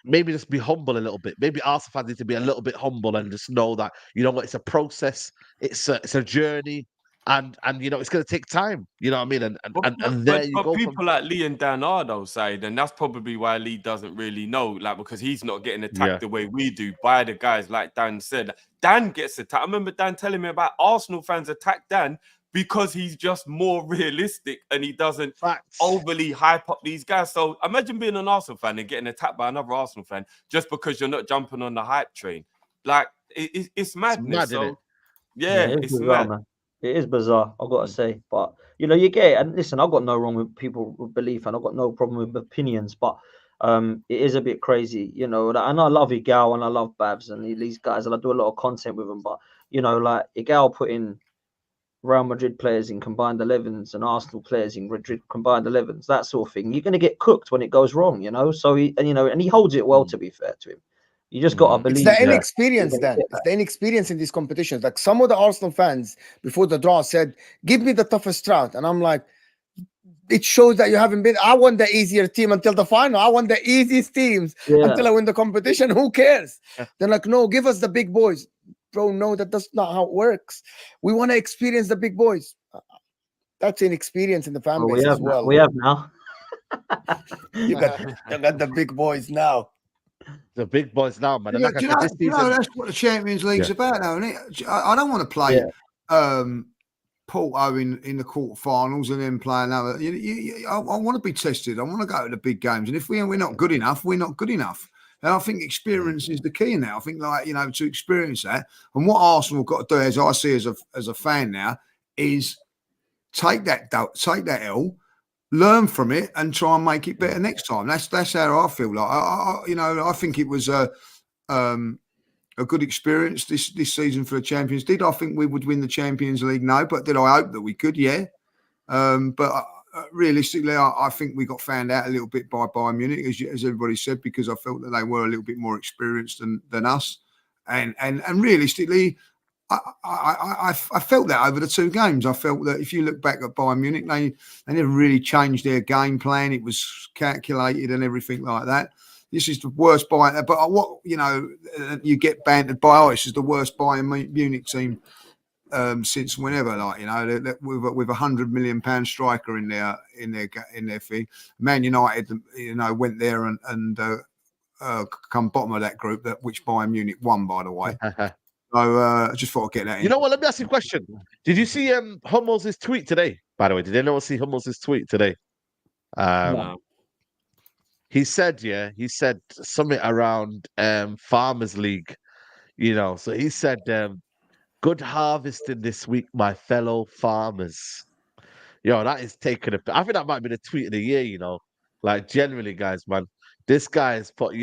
maybe just be humble a little bit. Maybe Arsenal fans need to be a little bit humble and just know that, you know what, it's a process, it's a journey, and you know, it's going to take time. You know what I mean? And there you go. People like Lee and Dan are, though, say, and that's probably why Lee doesn't really know, like, because he's not getting attacked the way we do by the guys, like Dan said. Dan gets attacked. I remember Dan telling me about Arsenal fans attack Dan because he's just more realistic and he doesn't overly hype up these guys. So imagine being an Arsenal fan and getting attacked by another Arsenal fan just because you're not jumping on the hype train. Like, it's madness. It's mad, Yeah, it is it's bizarre, mad. man. It is bizarre, I've got to say. But you get it. And listen, I've got no wrong with people with belief, and I've got no problem with opinions. But it is a bit crazy, And I love Igal and I love Babs and these guys, and I do a lot of content with them. But like Igal putting Real Madrid players in combined 11s and Arsenal players in Madrid combined 11s, that sort of thing. You're going to get cooked when it goes wrong, So and he holds it well. To be fair to him, you just got to It's believe the that inexperience you're gonna then. get It's that. the inexperience in these competitions. Like some of the Arsenal fans before the draw said, "Give me the toughest route," and I'm like, it shows that you haven't been. I want the easier team until the final. I want the easiest teams Yeah. until I win the competition. Who cares? They're like, no, give us the big boys, bro. No, that's not how it works. We want to experience the big boys. That's inexperience in the fan Well, base as well. we have now. You got the big boys now. The big boys now, man. And like I Do said, this season, that's what the Champions League's about, though, isn't it? I don't want to play Porto in the quarterfinals and then play another. I want to be tested. I want to go to the big games. And if we're not good enough, we're not good enough. And I think experience is the key now. I think, to experience that. And what Arsenal have got to do, as I see as a fan now, is take that L, learn from it, and try and make it better next time. That's how I feel. Like I think it was a good experience this season for the Champions. Did I think we would win the Champions League? No, but did I hope that we could? Yeah. But realistically, I think we got found out a little bit by Bayern Munich, as everybody said, because I felt that they were a little bit more experienced than us. And realistically, I felt that over the two games. I felt that if you look back at Bayern Munich, they never really changed their game plan. It was calculated and everything like that. This is the worst Bayern, but you get bantered by, this is the worst Bayern Munich team since whenever, with $100 million striker in their thing. Man United, went there and come bottom of that group, which Bayern Munich won, by the way. So I just thought I'd get that in. You know what? Let me ask you a question. Did you see Hummels' tweet today? By the way, did anyone see Hummels' tweet today? No. He said something around Farmers League, So he said, "Good harvesting this week, my fellow farmers." That is taking a. I think that might be the tweet of the year. Like generally, guys, man, this guy has put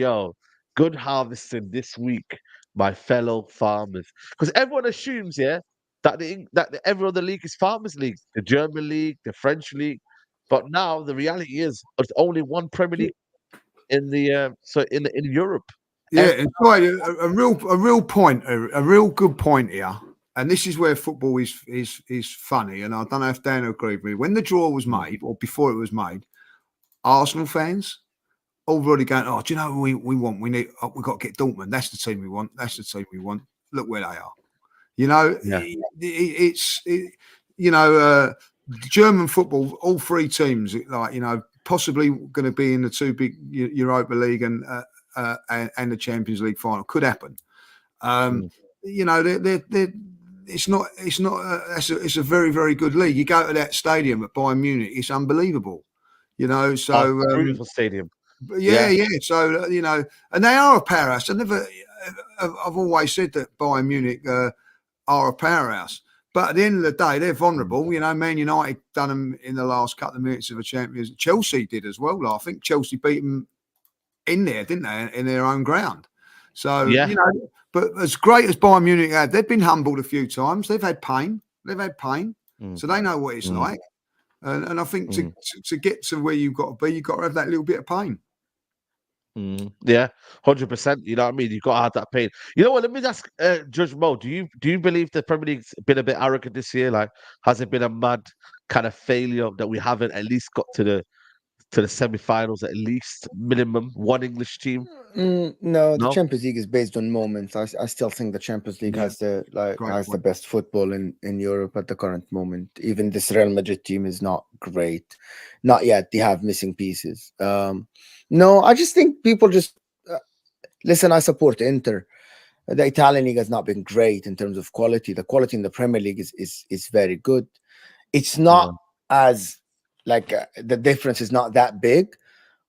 good harvesting this week, my fellow farmers, because everyone assumes, that every other league is Farmers League, the German league, the French league, but now the reality is there's only one Premier League in Europe. Yeah, it's right. A real good point here, and this is where football is funny. And I don't know if Dan agreed with me. When the draw was made, or before it was made, Arsenal fans already going, "Oh, do you know who we want? We got to get Dortmund. That's the team we want. That's the team we want. Look where they are." German football, all three teams, possibly going to be in the two big Europa League and the Champions League final. Could happen. It's a very, very good league. You go to that stadium at Bayern Munich, it's unbelievable. Beautiful stadium. Yeah. So and they are a powerhouse. I've always said that Bayern Munich are a powerhouse. But at the end of the day, they're vulnerable. Man United done them in the last couple of minutes of a Champions. Chelsea did as well. I think Chelsea beat them in there, didn't they, in their own ground? So, but as great as Bayern Munich had, they've been humbled a few times. They've had pain. So they know what it's like. And I think to get to where you've got to be, you've got to have that little bit of pain. Yeah, 100%. You know what I mean? You've got to have that pain. You know what? Let me ask Judge Mo. Do you believe the Premier League's been a bit arrogant this year? Like, has it been a mad kind of failure that we haven't at least got to the semi-finals, at least minimum one English team? No, the Champions League is based on moments. I still think the Champions League has the best football in Europe at the current moment. Even this Real Madrid team is not great, not yet. They have missing pieces. No, I just think people just listen. I support Inter. The Italian league has not been great in terms of quality. The quality in the Premier League is very good. It's not as the difference is not that big,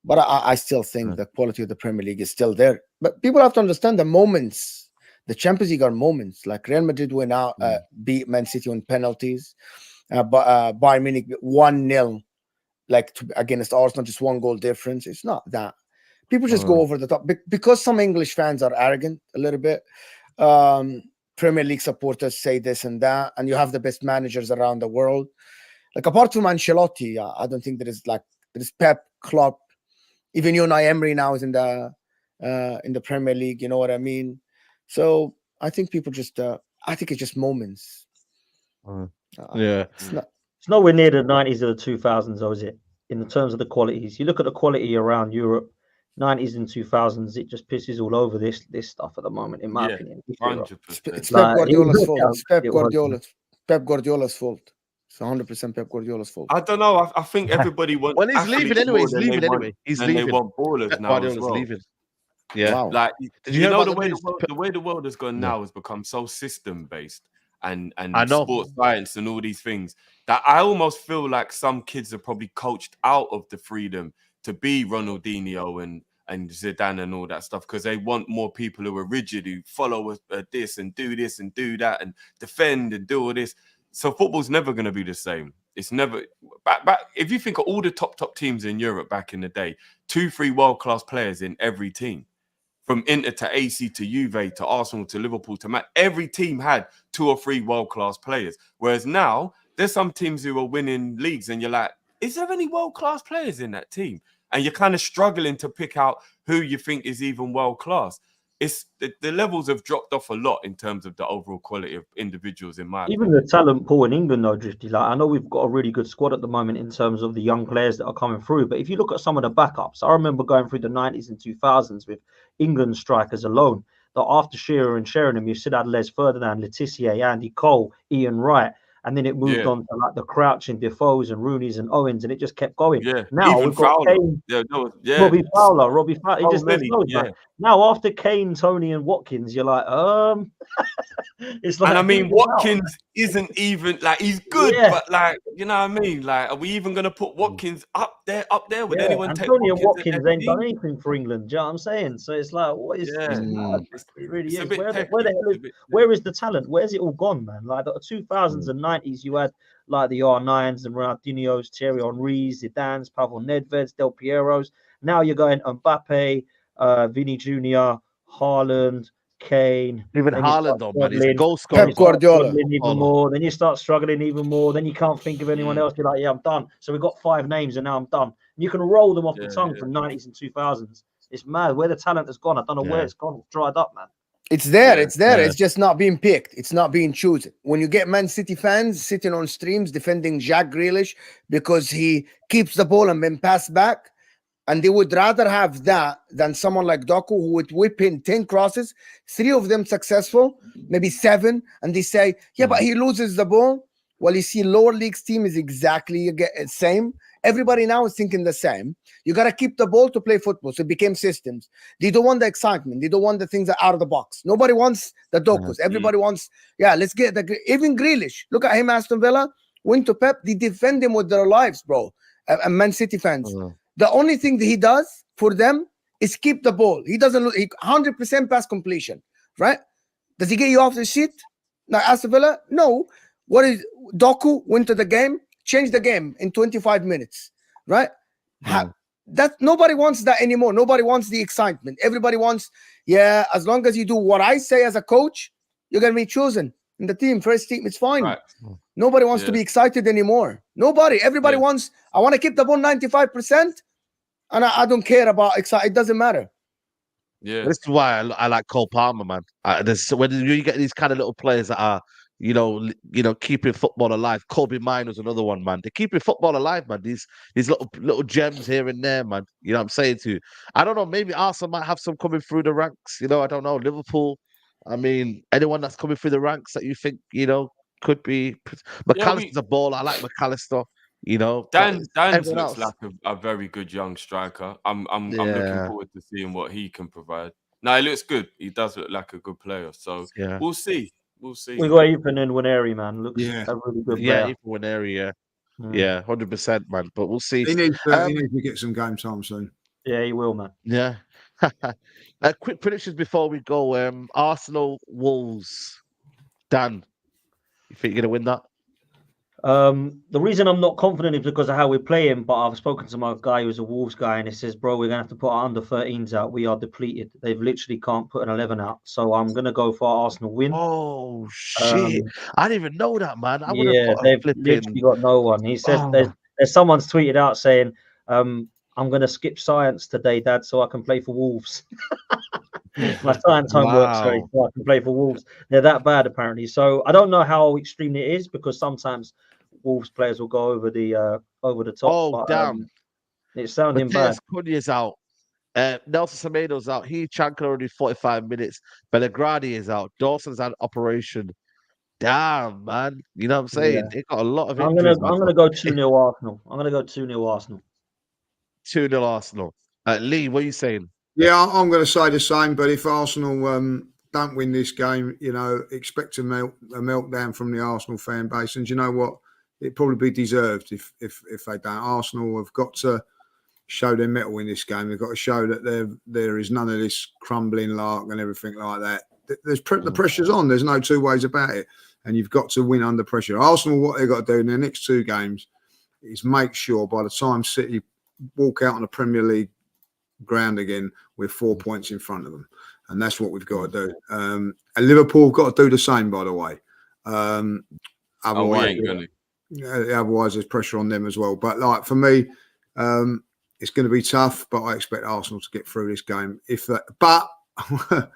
but I still think the quality of the Premier League is still there. But people have to understand the moments The Champions League are moments. Like Real Madrid went out, beat Man City on penalties. But Bayern Munich 1-0, like against Arsenal, just 1 goal difference. It's not that. People just go over the top because some English fans are arrogant a little bit. Premier League supporters say this and that, and you have the best managers around the world. Like apart from Ancelotti, I don't think there is Pep, Klopp, even Unai Emery now is in the Premier League. You know what I mean? So I think people just, I think it's just moments. It's nowhere near the 90s or the 2000s, though, is it? In the terms of the qualities, you look at the quality around Europe, 90s and 2000s, it just pisses all over this stuff at the moment, in my opinion. 100%. It's Pep Guardiola's fault. It's Pep Guardiola's fault. It's 100% Pep Guardiola's fault. I don't know. I think everybody wants. Well, he's leaving anyway. He's leaving anyway. He's leaving. They want ballers Pep now as Guardiola's well. leaving. Yeah. Wow. Like Did you know hear the way the world has gone now has become so system based and I know. sports science and all these things that I almost feel like some kids are probably coached out of the freedom to be Ronaldinho and Zidane and all that stuff because they want more people who are rigid, who follow this and do that and defend and do all this. So football's never going to be the same. It's never back. If you think of all the top teams in Europe back in the day, 2-3 world-class players in every team. From Inter to AC to Juve to Arsenal to Liverpool to every team had 2 or 3 world-class players. Whereas now, there's some teams who are winning leagues and you're like, is there any world-class players in that team? And you're kind of struggling to pick out who you think is even world-class. It's the levels have dropped off a lot in terms of the overall quality of individuals in my Even the talent pool in England, though, Drifty, like I know we've got a really good squad at the moment in terms of the young players that are coming through. But if you look at some of the backups, I remember going through the 90s and 2000s with England strikers alone. That after Shearer and Sheringham, you still had Les Ferdinand, Letitia, Andy Cole, Ian Wright. And then it moved on to like the Crouch and Defoes and Rooney's and Owens, and it just kept going. Yeah, now even we've got Fowler. Kane, Yeah. Robbie Fowler. It just many, goes, Now after Kane, Tony, and Watkins, you're like, it's like. And I mean, Watkins isn't even like he's good, but like you know what I mean. Like, are we even gonna put Watkins up there with anyone? And take Tony and Watkins ain't team? done anything for England. Do you know what I'm saying? So it's like, what is? It really is. Where is the talent? Where's it all gone, man? Like the 2000s and 90s, you had like the R9s and Ronaldinho's, Thierry Henry's, Zidane's, Pavel Nedved's, Del Piero's. Now you're going Mbappe, Vini Jr., Haaland, Kane. Even Haaland, though, man, he's a goal Pep scorer. Guardiola. Even more. Then you start struggling even more. Then you can't think of anyone else. You're like, yeah, I'm done. So we've got 5 names, and now I'm done. And you can roll them off the tongue from 90s and 2000s. It's mad where the talent has gone. I don't know where it's gone. It's dried up, man. It's there. It's there. It's just not being picked. It's not being chosen. When you get Man City fans sitting on streams defending Jack Grealish because he keeps the ball and then pass back, and they would rather have that than someone like Doku who would whip in 10 crosses, 3 of them successful, maybe 7, and they say, yeah, but he loses the ball. Well, you see, lower leagues team is exactly the same. Everybody now is thinking the same. You got to keep the ball to play football. So it became systems. They don't want the excitement. They don't want the things that are out of the box. Nobody wants the Dokus. Everybody wants, let's get even Grealish. Look at him, Aston Villa, went to Pep. They defend him with their lives, bro. And Man City fans. The only thing that he does for them is keep the ball. He doesn't look 100% pass completion, right? Does he get you off the sheet? Now, Aston Villa? No. What is Doku went to the game, changed the game in 25 minutes, right? That nobody wants that anymore. Nobody wants the excitement. Everybody wants, as long as you do what I say as a coach, you're gonna be chosen in the team, first team. It's fine. Right. Nobody wants to be excited anymore. Nobody. Everybody wants. I want to keep the ball 95%, and I don't care about excitement. It doesn't matter. Yeah, this is why I like Cole Palmer, man. When you get these kind of little players that are, you know, keeping football alive. Kobe Mine was another one, man. They're keeping football alive, man. These little gems here and there, man. You know what I'm saying to you? I don't know. Maybe Arsenal might have some coming through the ranks. You know, I don't know. Liverpool. I mean, anyone that's coming through the ranks that you think, you know, could be. McAllister's a ball. I like McAllister. You know, Dan looks like a very good young striker. I'm looking forward to seeing what he can provide. No, he looks good. He does look like a good player. So we'll see. We'll see. We got Ethan and Nwaneri, man. Looks a really good player. Yeah, Ethan Nwaneri, yeah, 100%, man. But we'll see. He needs to get some game time soon. Yeah, he will, man. Yeah. Quick predictions before we go. Arsenal, Wolves. Dan, you think you're gonna win that? The reason I'm not confident is because of how we're playing, but I've spoken to my guy who's a Wolves guy, and he says, bro, we're gonna have to put our under 13s out. We are depleted. They've literally can't put an 11 out. So I'm gonna go for Arsenal win. Oh shit! I didn't even know that, man. I would have Yeah, put a they've flipping. literally got no one. He says Oh. there's someone's tweeted out saying, I'm gonna skip science today, Dad, so I can play for Wolves. My science homework, sorry, Wow. so I can play for Wolves. They're that bad apparently. So I don't know how extreme it is because sometimes Wolves players will go over the top. Oh, But damn. it's sounding bad. Mateus Cunha's out. Nelson Semedo's out. Chancellor already 45 minutes. Belgradi is out. Dawson's had operation. Damn, man. You know what I'm saying? Yeah. They got a lot of I'm injuries. gonna go 2-0 Arsenal. I'm gonna go 2-0 Arsenal. 2-0 Arsenal. Lee, what are you saying? Yeah, I'm going to say the same. But if Arsenal don't win this game, expect a meltdown from the Arsenal fan base. And you know what? It'd probably be deserved if they don't. Arsenal have got to show their mettle in this game. They've got to show that there is none of this crumbling lark and everything like that. The pressure's on. There's no two ways about it. And you've got to win under pressure. Arsenal, what they've got to do in their next two games is make sure by the time City walk out on the Premier League ground again with 4 points in front of them, and that's what we've got to do. And Liverpool have got to do the same, by the way. Otherwise, otherwise there's pressure on them as well. But like for me, it's going to be tough. But I expect Arsenal to get through this game. But I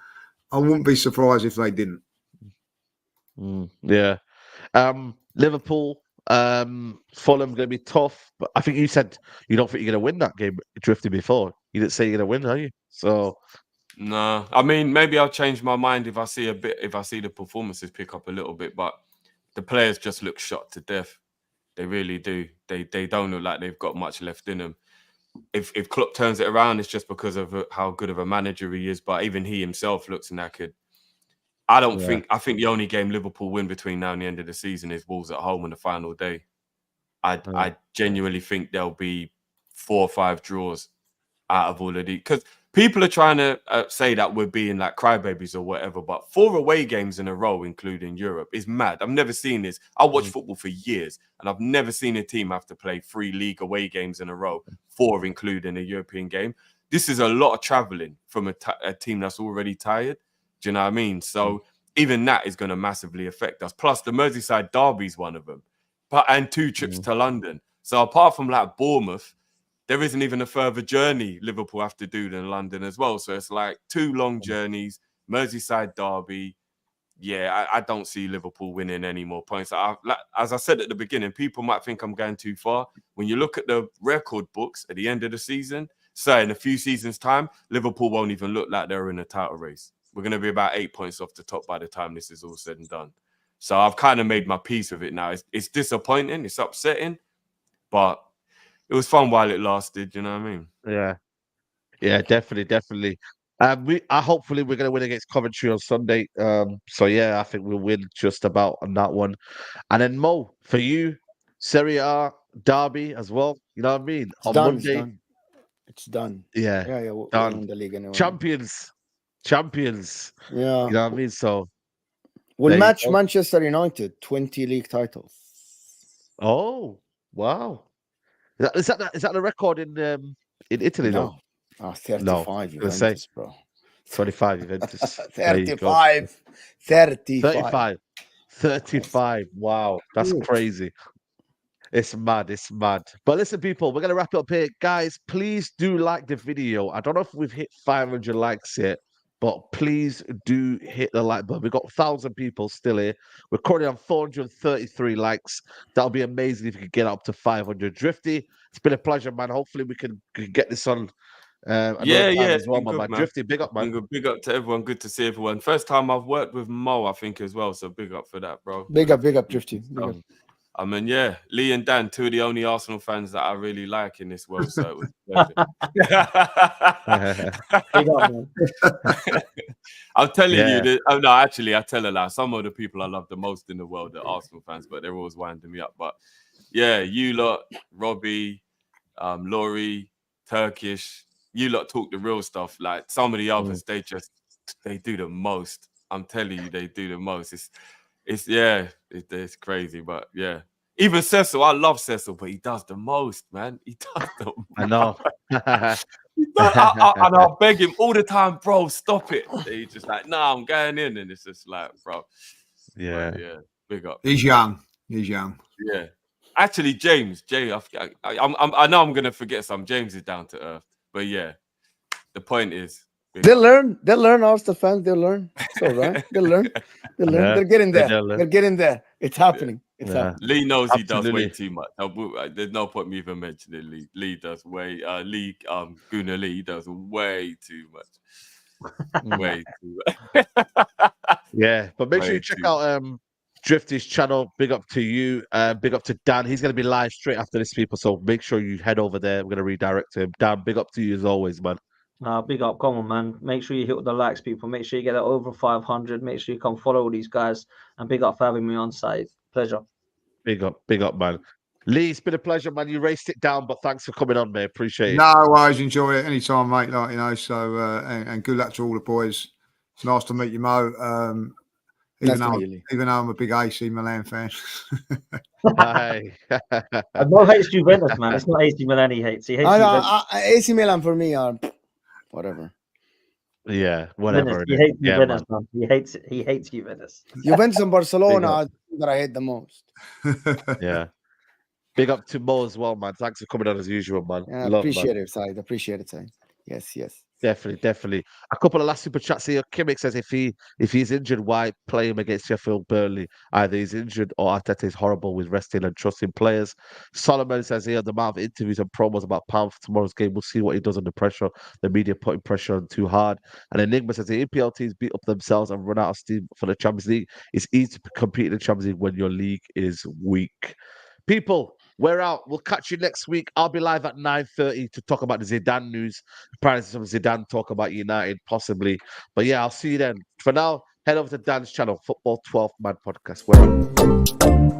wouldn't be surprised if they didn't. Yeah. Liverpool, Fulham going to be tough, but I think you said you don't think you're going to win that game. Drifted before, you didn't say you're going to win, are you? So no, I mean maybe I'll change my mind if I see the performances pick up a little bit, but the players just look shot to death. They really do. They don't look like they've got much left in them. If Klopp turns it around, it's just because of how good of a manager he is. But even he himself looks knackered. I think the only game Liverpool win between now and the end of the season is Wolves at home on the final day. I genuinely think there'll be 4 or 5 draws out of all of these, because people are trying to say that we're being like crybabies or whatever, but 4 away games in a row, including Europe, is mad. I've never seen this. I watch football for years, and I've never seen a team have to play 3 league away games in a row, 4 including a European game. This is a lot of traveling from a team that's already tired. Do you know what I mean? So even that is going to massively affect us. Plus, the Merseyside derby is one of them, and 2 trips to London. So apart from like Bournemouth, there isn't even a further journey Liverpool have to do than London as well. So it's like 2 long journeys, Merseyside derby. Yeah, I don't see Liverpool winning any more points. As I said at the beginning, people might think I'm going too far. When you look at the record books at the end of the season, so in a few seasons' time, Liverpool won't even look like they're in a title race. We're going to be about 8 points off the top by the time this is all said and done. So I've kind of made my peace with it now. It's disappointing. It's upsetting. But it was fun while it lasted. You know what I mean? Yeah, definitely. Hopefully we're going to win against Coventry on Sunday. So yeah, I think we'll win just about on that one. And then Mo, for you, Serie A derby as well. You know what I mean? It's on done. Monday, It's done. yeah, We'll done. win the league anyway. Champions. Yeah. You know what I mean? So We'll there you match go. Manchester United, 20 league titles. Oh, wow. Is that the record in Italy though? No. 35 gonna say. Juventus, bro. 25 Juventus. There you go. 35. 35. Wow, that's crazy. It's mad. But listen, people, we're gonna wrap it up here, guys. Please do like the video. I don't know if we've hit 500 likes yet, but please do hit the like button. We've got 1,000 people still here. We're currently on 433 likes. That'll be amazing if you could get up to 500. Drifty, it's been a pleasure, man. Hopefully we can get this on. As well, good, man. Drifty, big up, man. Big up to everyone. Good to see everyone. First time I've worked with Mo, I think, as well. So big up for that, bro. Big up, Drifty. Big up. I mean, yeah, Lee and Dan, 2 of the only Arsenal fans that I really like in this world. So it was a pleasure. Big up, man. I'm telling you, no, actually, I tell a lie. Some of the people I love the most in the world are Arsenal fans, but they're always winding me up. But yeah, you lot, Robbie, Laurie, Turkish, you lot talk the real stuff. Like some of the others, they do the most. I'm telling you, they do the most. It's crazy, but yeah. Even Cecil, I love Cecil, but he does the most, man. He does the most. I know. And I'll beg him all the time, bro, stop it. He's just like, nah, I'm going in. And it's just like, bro. Yeah. But yeah, big up. He's young. He's young. Yeah. Actually, Jay, I know I'm going to forget some. James is down to earth. But yeah, the point is, they'll learn. Arsenal fans, they'll learn. It's all right. They'll learn. Yeah, They're getting there. they'll learn. They're getting there. It's happening. It's Yeah. happening. Lee knows he does Absolutely. way too much. There's no point me even mentioning Lee. Lee does way. Guna Lee does way too much. Way too much. Yeah, but make sure Way you check too out Drifty's channel. Big up to you. Big up to Dan. He's going to be live straight after this, people. So make sure you head over there. We're going to redirect him. Dan, big up to you as always, man. Big up, come on, man. Make sure you hit with the likes, people. Make sure you get it over 500. Make sure you come follow all these guys. And big up for having me on site. Pleasure. Big up, man. Lee, it's been a pleasure, man. You raced it down, but thanks for coming on, mate. Appreciate it. No worries, enjoy it anytime, mate. Like, you know, so and good luck to all the boys. It's nice to meet you, Mo. Even though I'm a big AC Milan fan. Hi. Mo hates Juventus, man. It's not AC Milan he hates. He hates Juventus. AC Milan for me are whatever. Yeah, whatever. He hates Juventus, man. He hates Juventus. Juventus and Barcelona are the that I hate the most. Yeah. Big up to Mo as well, man. Thanks for coming on as usual, man. Yeah, appreciate it, Said. Appreciate it, Said. Yes. Definitely. A couple of last super chats here. Kimmich says if he's injured, why play him against Sheffield Burnley? Either he's injured or Arteta is horrible with resting and trusting players. Solomon says here the amount of interviews and promos about Pound for tomorrow's game. We'll see what he does under pressure. The media putting pressure on too hard. And Enigma says the EPL teams beat up themselves and run out of steam for the Champions League. It's easy to compete in the Champions League when your league is weak. People, we're out. We'll catch you next week. I'll be live at 9:30 to talk about the Zidane news. Apparently, some Zidane talk about United, possibly. But yeah, I'll see you then. For now, head over to Dan's channel, Football 12 Man Podcast. We're out.